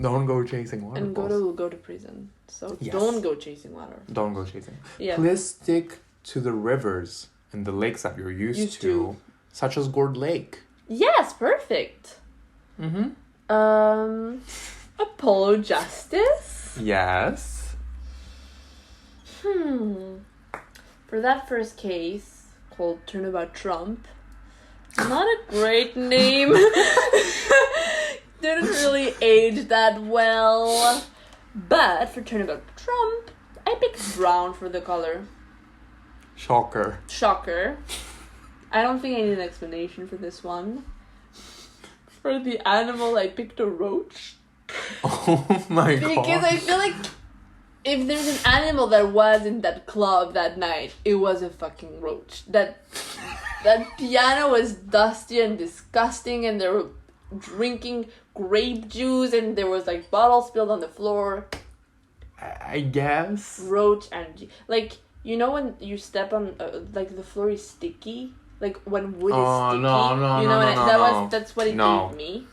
S1: Don't go chasing waterfalls.
S2: And go to prison. So don't go chasing water.
S1: Don't go chasing.
S2: Yeah.
S1: Please stick to the rivers and the lakes that you're used to, such as Gourd Lake.
S2: Yes, perfect. Apollo Justice?
S1: Yes.
S2: For that first case, called Turnabout Trump, not a great name. Didn't really age that well. But for Turnabout Trump, I picked brown for the color.
S1: Shocker.
S2: I don't think I need an explanation for this one. For the animal, I picked a roach.
S1: Oh my god.
S2: Because I feel like if there's an animal that was in that club that night, it was a fucking roach. That piano was dusty and disgusting, and they were drinking grape juice, and there was like bottles spilled on the floor.
S1: I guess.
S2: Roach energy. Like, you know when you step on, like the floor is sticky? Like when wood is sticky? That's what it gave me.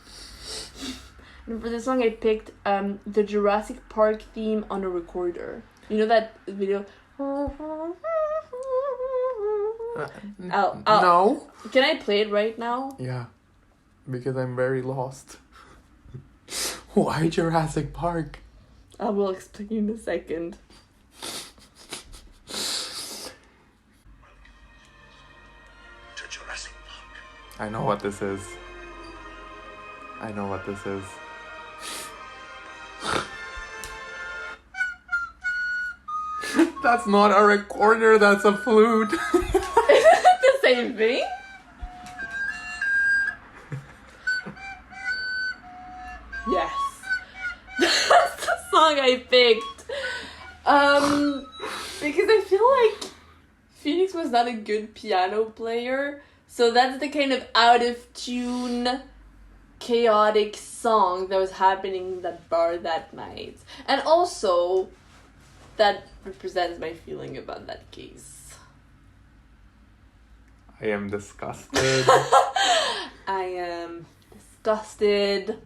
S2: And for this song I picked the Jurassic Park theme on a recorder. You know that video?
S1: No.
S2: Can I play it right now?
S1: Yeah. Because I'm very lost. Why Jurassic Park?
S2: I will explain in a second.
S1: To Jurassic Park. I know what this is. That's not a recorder, that's a flute.
S2: Is it the same thing? Yes. That's the song I picked. Because I feel like Phoenix was not a good piano player. So that's the kind of out of tune, chaotic song that was happening in that bar that night. And also, that represents my feeling about that case.
S1: I am disgusted.
S2: I am disgusted.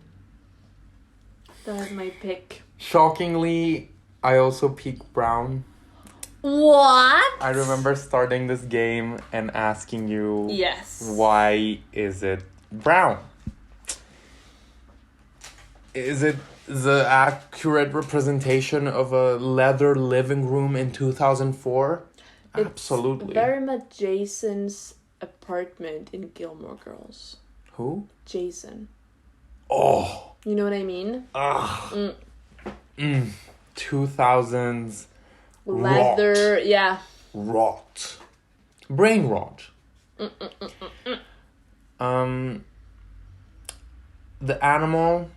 S2: That was my pick.
S1: Shockingly, I also picked brown.
S2: What?
S1: I remember starting this game and asking you,
S2: yes,
S1: why is it brown? Is it the accurate representation of a leather living room in 2004? Absolutely.
S2: It's very much Jason's apartment in Gilmore Girls.
S1: Who?
S2: Jason.
S1: Oh.
S2: You know what I mean?
S1: 2000s.
S2: Leather,
S1: rot.
S2: yeah.
S1: Rot. Brain rot. The animal,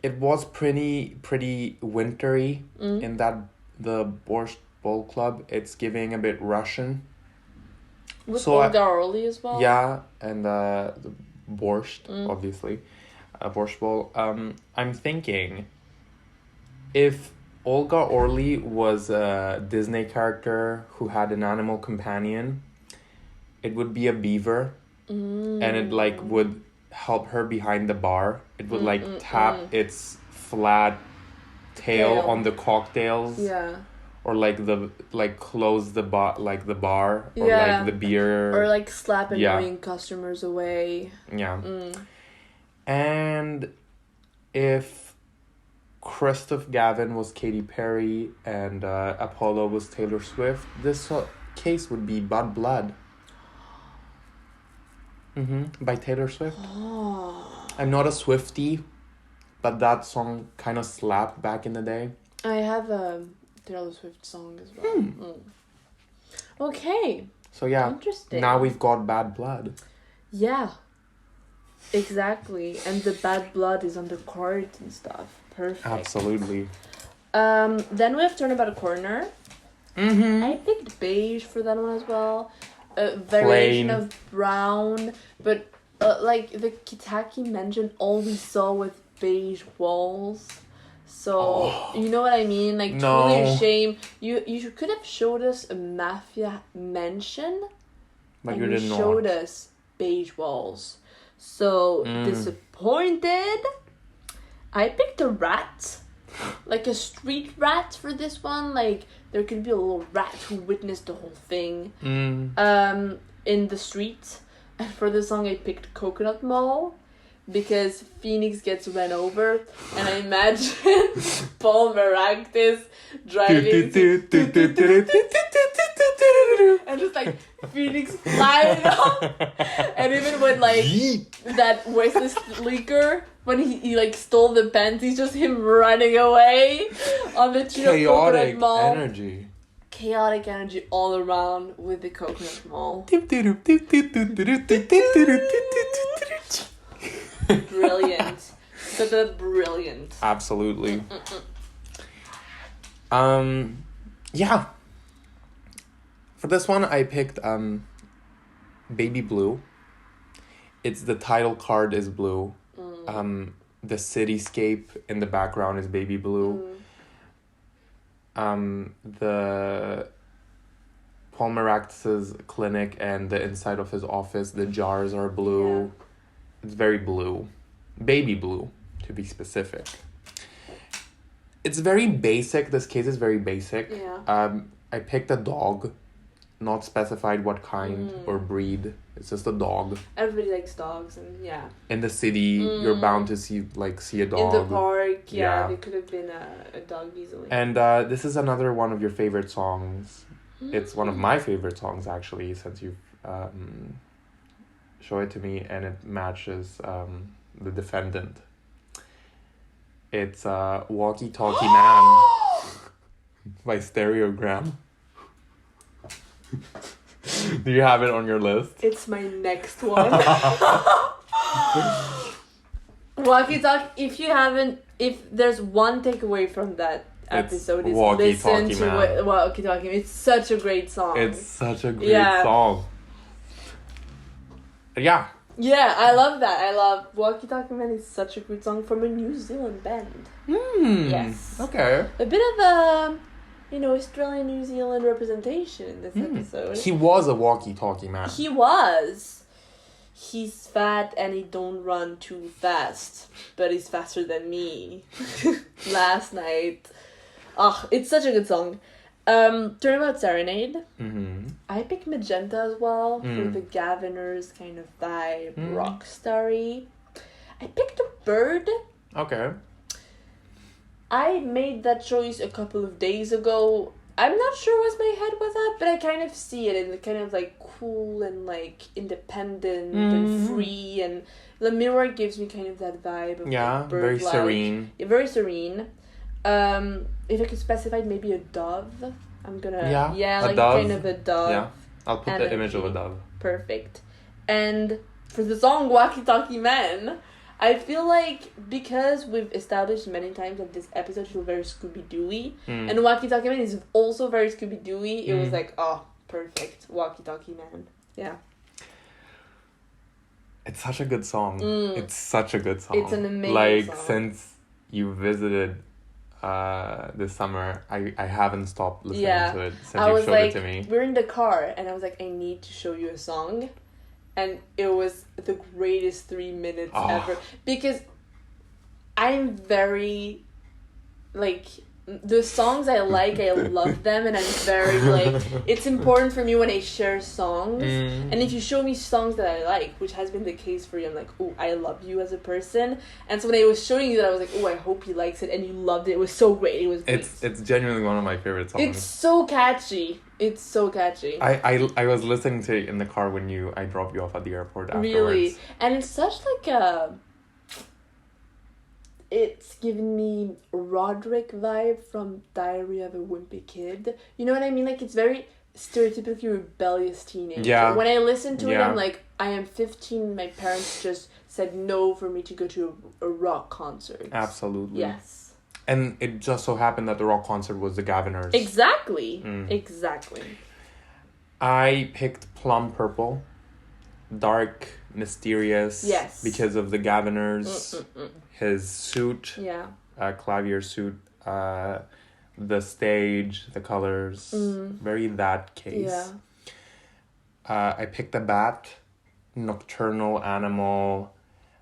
S1: it was pretty wintry in that the Borscht Bowl Club. It's giving a bit Russian.
S2: With Olga Orly as well?
S1: Yeah, and the Borscht, obviously. Borscht Bowl. I'm thinking if Olga Orly was a Disney character who had an animal companion, it would be a beaver, and it like would help her behind the bar. It would like tap its flat tail on the cocktails, or like close the bar, like the bar, or
S2: Yeah.
S1: like the beer,
S2: Or like slap
S1: Yeah.
S2: annoying customers away.
S1: yeah.
S2: Mm.
S1: And if Christoph Gavin was Katy Perry and Apollo was Taylor Swift, this case would be Bad Blood. By Taylor Swift.
S2: Oh.
S1: I'm not a Swiftie, but that song kind of slapped back in the day.
S2: I have a Taylor Swift song as well. Okay.
S1: So yeah,
S2: Interesting.
S1: now we've got Bad Blood.
S2: Yeah. Exactly. And the bad blood is on the card and stuff. Perfect.
S1: Absolutely.
S2: Then we have Turnabout Corner. I picked beige for that one as well. A variation
S1: Plain.
S2: of brown, but like the Kitaki mentioned, all we saw was beige walls. So you know what I mean? Like truly a shame. You could have showed us a mafia mansion,
S1: But
S2: and
S1: you did not.
S2: showed us beige walls. So disappointed. I picked a rat, like a street rat for this one. Like there could be a little rat who witnessed the whole thing. In the street. And for the song I picked Coconut Mall because Phoenix gets run over, and I imagine Paul Maragtis driving and just like Phoenix flying up, and even when like that Wesley Sleeker, when he like stole the panties, just him running away on the tune of Coconut Mall. Chaotic energy all around with the Coconut Mall. Brilliant. Such a brilliant.
S1: Absolutely. Yeah. For this one, I picked Baby Blue. It's the title card is blue. The cityscape in the background is baby blue. The Paul Maragtis' clinic and the inside of his office, the jars are blue.
S2: Yeah.
S1: It's very blue. Baby blue, to be specific. It's very basic. This case is very basic.
S2: Yeah.
S1: I picked a dog, not specified what kind or breed. It's just a dog.
S2: Everybody likes dogs, and yeah.
S1: In the city, you're bound to see a dog.
S2: In the park,
S1: Yeah.
S2: It could have been a dog easily.
S1: And this is another one of your favorite songs. It's one of my favorite songs, actually, since you've shown it to me, and it matches The Defendant. It's Walkie Talkie Man by Stereogram. Do you have it on your list?
S2: It's my next one. Walkie Talkie, if there's one takeaway from that episode, is listen to Walkie Talkie. It's such a great song.
S1: It's such a great song. Yeah.
S2: Yeah, I love that. I love Walkie Talkie Man is such a good song from a New Zealand band. Yes.
S1: Okay.
S2: A bit of a, Australian New Zealand representation in this episode.
S1: He was a walkie-talkie man.
S2: He was. He's fat and he don't run too fast, but he's faster than me. Last night. It's such a good song. Turnabout Serenade. I picked Magenta as well for the Gaviners kind of vibe, rock starry. I picked a bird.
S1: Okay.
S2: I made that choice a couple of days ago. I'm not sure what my head was at, but I kind of see it in the kind of like cool and like independent and free, and the mirror gives me kind of that vibe of like
S1: very serene.
S2: Yeah, very serene. If I could specify maybe a dove, I'm gonna like
S1: dove.
S2: kind of a dove.
S1: Yeah, I'll put the image of a dove.
S2: Perfect. And for the song Walkie Talkie Man, I feel like because we've established many times that this episode feels very Scooby-Dooey, and Walkie Talkie Man is also very Scooby-Dooey, it was like, perfect. Walkie Talkie Man. Yeah.
S1: It's such a good song. It's such a good song.
S2: It's an amazing song.
S1: Since you visited this summer, I haven't stopped listening to it since you showed it to me.
S2: We're in the car, and I was like, I need to show you a song. And it was the greatest 3 minutes ever. Because I'm very, the songs I like, I love them, and I'm very like, it's important for me when I share songs. And if you show me songs that I like, which has been the case for you, I'm like, oh, I love you as a person. And so when I was showing you that, I was like, oh, I hope he likes it, and you loved it. It was so great. It was great.
S1: It's genuinely one of my favorite songs.
S2: It's so catchy. It's so catchy.
S1: I was listening to it in the car when I dropped you off at the airport afterwards.
S2: Really, and it's such like a. It's giving me Roderick vibe from Diary of a Wimpy Kid. You know what I mean? Like, it's very stereotypically rebellious teenager.
S1: Yeah.
S2: When I listen to it, I'm like, I am 15. My parents just said no for me to go to a rock concert.
S1: Absolutely.
S2: Yes.
S1: And it just so happened that the rock concert was the Governors.
S2: Exactly. Exactly.
S1: I picked Plum Purple. Dark, mysterious.
S2: Yes.
S1: Because of the Governors. His suit.
S2: Yeah.
S1: Clavier suit. The stage, the colors. Very that case.
S2: Yeah.
S1: I picked a bat. Nocturnal animal.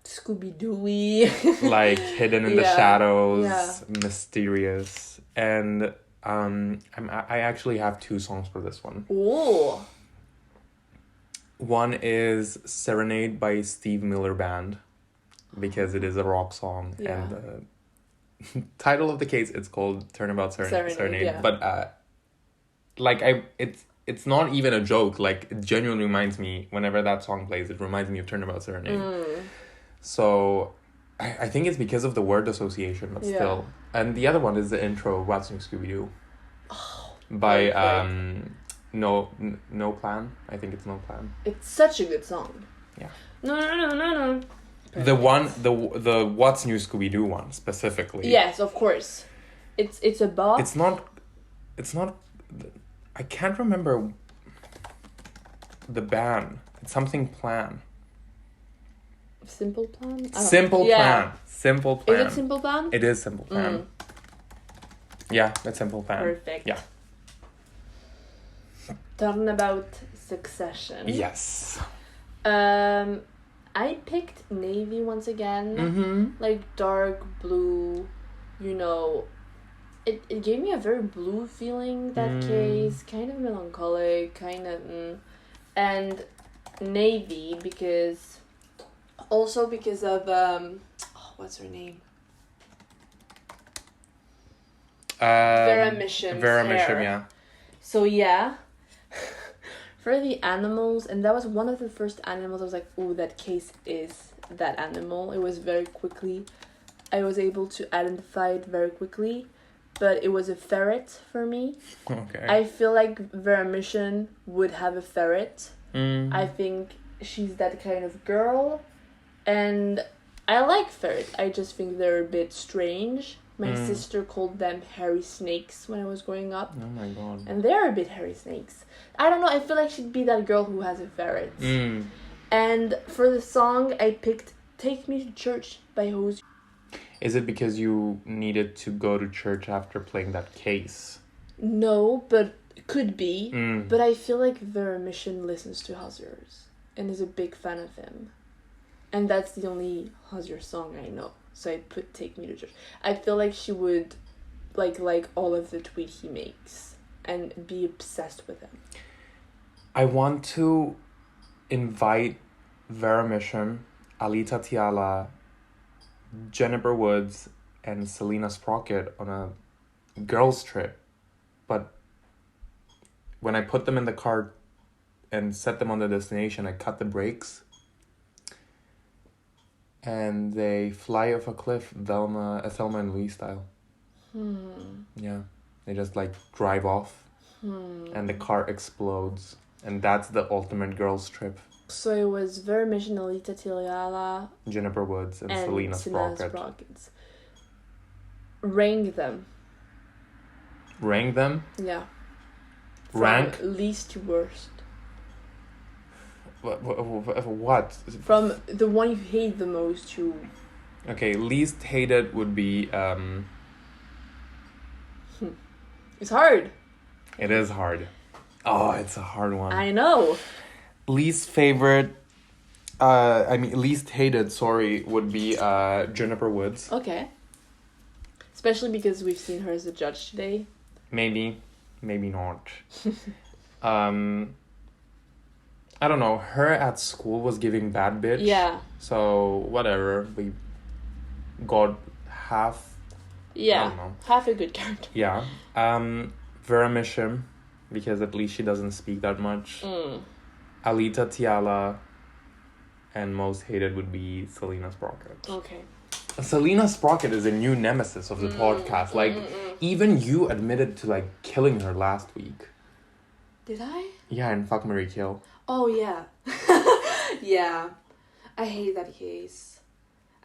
S2: Scooby-Dooey.
S1: Like hidden in the shadows.
S2: Yeah.
S1: Mysterious. And I actually have 2 songs for this one.
S2: Ooh.
S1: One is Serenade by Steve Miller Band, because it is a rock song.
S2: Yeah.
S1: And the title of the case, it's called Turnabout Serenade.
S2: Yeah.
S1: But it's not even a joke. Like, it genuinely reminds me, whenever that song plays, it reminds me of Turnabout Serenade. So I think it's because of the word association, but still. And the other one is the intro, What's New Scooby-Doo? By No Plan. I think it's No Plan.
S2: It's such a good song.
S1: Yeah.
S2: No. Perfect.
S1: The What's New Scooby-Doo one specifically.
S2: Yes, of course. It's a bop.
S1: It's not. I can't remember the band. It's something Plan.
S2: Simple Plan?
S1: Simple Plan. Simple Plan.
S2: Is it Simple Plan?
S1: It is Simple Plan. Yeah, that's Simple Plan.
S2: Perfect.
S1: Yeah.
S2: Turnabout Succession.
S1: Yes.
S2: I picked navy once again. Like dark blue, you know. It gave me a very blue feeling, that case. Kind of melancholic, kind of... And navy because... Also because of... what's her name? Vera Mission's hair.
S1: Yeah.
S2: So yeah, for the animals, and that was one of the first animals I was like, oh, that case is that animal. It was very quickly, I was able to identify it very quickly, but it was a ferret for me.
S1: Okay.
S2: I feel like Vera Mission would have a ferret. I think she's that kind of girl, and I like ferret. I just think they're a bit strange. My sister called them hairy snakes when I was growing up.
S1: Oh my god.
S2: And they're a bit hairy snakes. I don't know, I feel like she'd be that girl who has a ferret. And for the song, I picked Take Me to Church by Hose.
S1: Is it because you needed to go to church after playing that case?
S2: No, but could be. But I feel like Vera Mission listens to Hoziers and is a big fan of him. And that's the only Hozier song I know. So I put Take Me to Church. I feel like she would like all of the tweet he makes and be obsessed with him.
S1: I want to invite Vera Mission, Alita Tiala, Jennifer Woods, and Selena Sprocket on a girls' trip. But when I put them in the car and set them on the destination, I cut the brakes. And they fly off a cliff, Thelma and Louise style. Yeah. They just like drive off. And the car explodes. And that's the ultimate girls' trip.
S2: So it was Vera Mission, Alita Tiala,
S1: Jennifer Woods, and Selena Sprocket.
S2: Rank them.
S1: Rank them?
S2: Yeah.
S1: Rank?
S2: From least to worst.
S1: What?
S2: From the one you hate the most to...
S1: Okay, least hated would be...
S2: It's hard.
S1: It is hard. Oh, it's a hard one.
S2: I know.
S1: Least favorite... least hated, would be Jennifer Woods.
S2: Okay. Especially because we've seen her as a judge today.
S1: Maybe not. I don't know. Her at school was giving bad bitch.
S2: Yeah.
S1: So whatever. We got half.
S2: Yeah.
S1: I don't know.
S2: Half a good character.
S1: Yeah. Vera Mishim, because at least she doesn't speak that much. Alita Tiala, and most hated would be Selena Sprocket.
S2: Okay.
S1: Selena Sprocket is a new nemesis of the podcast. Like, even you admitted to, like, killing her last week.
S2: Did I?
S1: Yeah, in Fuck, Marry, Kill.
S2: Oh, yeah. Yeah. I hate that case.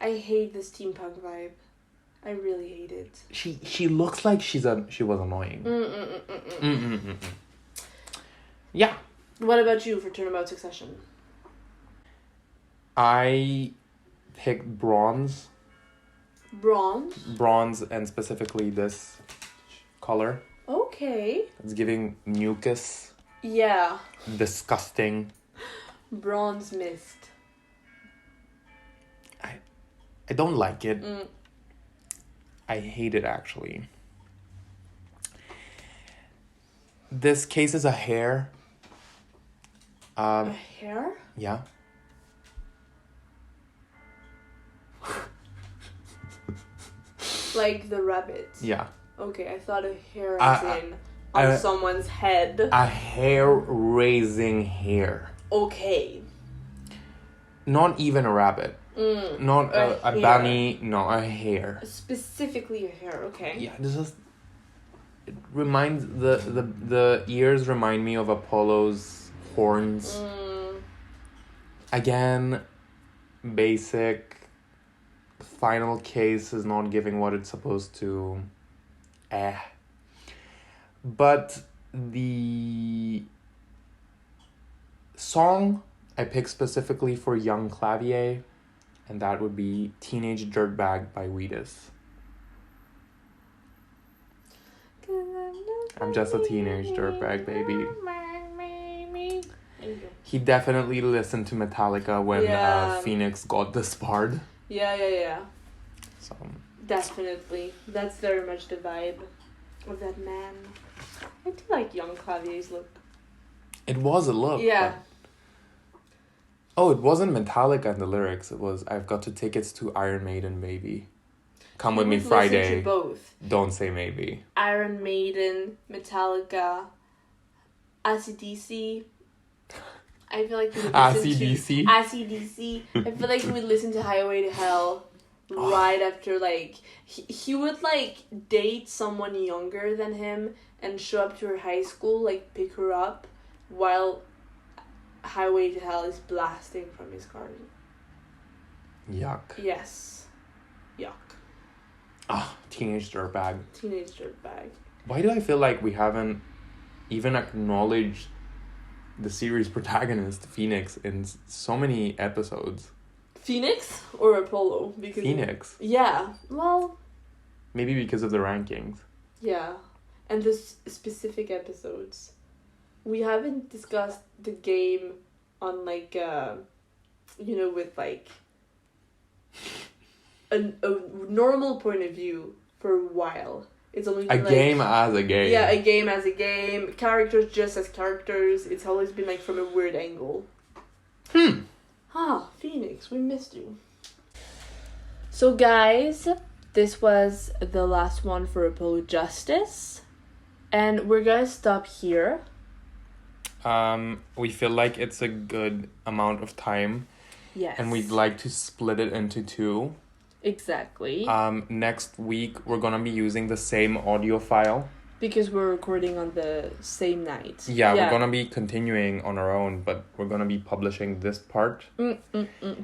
S2: I hate this steampunk vibe. I really hate it.
S1: She looks like she was annoying. Yeah.
S2: What about you for Turnabout Succession?
S1: I picked bronze. Bronze, and specifically this color.
S2: Okay.
S1: It's giving mucus.
S2: Yeah.
S1: Disgusting.
S2: Bronze mist.
S1: I don't like it. I hate it, actually. This case is a hair.
S2: A hair?
S1: Yeah.
S2: Like the rabbit.
S1: Yeah.
S2: Okay, I thought a hair as in on someone's head.
S1: A hair-raising hair.
S2: Okay.
S1: Not even a rabbit. Not a bunny. No, a hair.
S2: Specifically a hair. Okay.
S1: Yeah, this is. It reminds the ears remind me of Apollo's horns. Again, basic. Final case is not giving what it's supposed to. But the song I picked specifically for Young Clavier, and that would be Teenage Dirtbag by Wheatus. I'm just a teenage dirtbag, baby. He definitely listened to Metallica when Phoenix got disbarred.
S2: Yeah.
S1: So
S2: definitely. That's very much the vibe of that man. I do like Young Clavier's look.
S1: It was a look.
S2: Yeah.
S1: Oh, it wasn't Metallica in the lyrics. It was, I've got tickets to Iron Maiden, baby. Come with me Friday.
S2: Listen to both.
S1: Don't say maybe.
S2: Iron Maiden, Metallica, AC/DC. I feel like we would listen to AC/DC. I feel like we would listen to Highway to Hell right after, like, he would, like, date someone younger than him and show up to her high school, like, pick her up while Highway to Hell is blasting from his car.
S1: Yuck.
S2: Yes. Yuck.
S1: Teenage Dirtbag.
S2: Teenage Dirtbag.
S1: Why do I feel like we haven't even acknowledged the series protagonist, Phoenix, in so many episodes?
S2: Phoenix or Apollo? Because
S1: Phoenix.
S2: Yeah. Well.
S1: Maybe because of the rankings.
S2: Yeah. And the specific episodes. We haven't discussed the game on, like, with, like, a normal point of view for a while. It's only been,
S1: game as a game.
S2: Yeah, a game as a game. Characters just as characters. It's always been, like, from a weird angle. Phoenix, we missed you. So, guys, this was the last one for Apollo Justice. And we're gonna stop here.
S1: We feel like it's a good amount of time.
S2: Yes.
S1: And we'd like to split it into 2.
S2: Exactly.
S1: Next week, we're gonna be using the same audio file.
S2: Because we're recording on the same night.
S1: Yeah, we're gonna be continuing on our own, but we're gonna be publishing this part.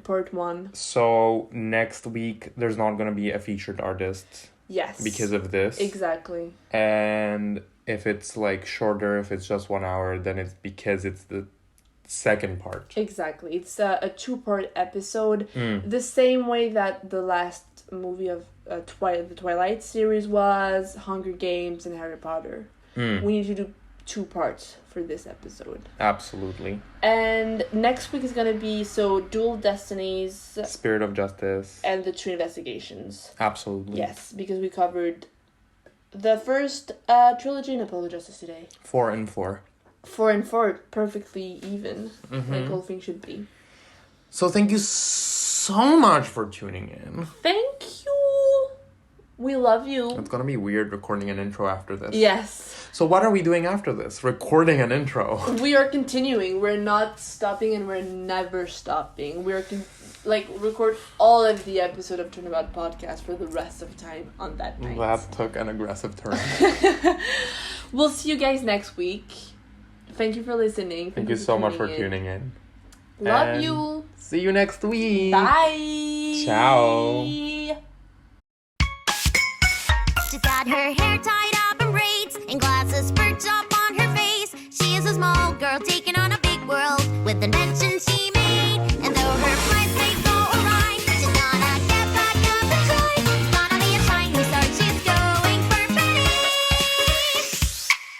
S2: Part 1.
S1: So next week, there's not gonna be a featured artist.
S2: Yes.
S1: Because of this.
S2: Exactly.
S1: And if it's, like, shorter, if it's just 1 hour, then it's because it's the second part.
S2: Exactly. It's a 2-part episode. The same way that the last movie of the Twilight series was, Hunger Games and Harry Potter. We need to do 2 parts for this episode.
S1: Absolutely.
S2: And next week is gonna be Dual Destinies,
S1: Spirit of Justice,
S2: and the 2 investigations.
S1: Absolutely.
S2: Yes, because we covered the first trilogy in Apollo Justice today.
S1: 4 and 4.
S2: 4 and 4, perfectly even, like all things should be.
S1: So thank you so much for tuning in.
S2: Thank you. We love you.
S1: It's gonna be weird recording an intro after this.
S2: Yes.
S1: So what are we doing after this? Recording an intro.
S2: We are continuing. We're not stopping, and we're never stopping. We're record all of the episode of Turnabout podcast for the rest of time on that night.
S1: That took an aggressive turn.
S2: We'll see you guys next week. Thank you for listening.
S1: Thank you so much for tuning in.
S2: Love
S1: And
S2: you.
S1: See you next week.
S2: Bye.
S1: Ciao.
S3: She's got her hair tied up in braids and glasses perched up on her face. She is a small girl taking on a big world with inventions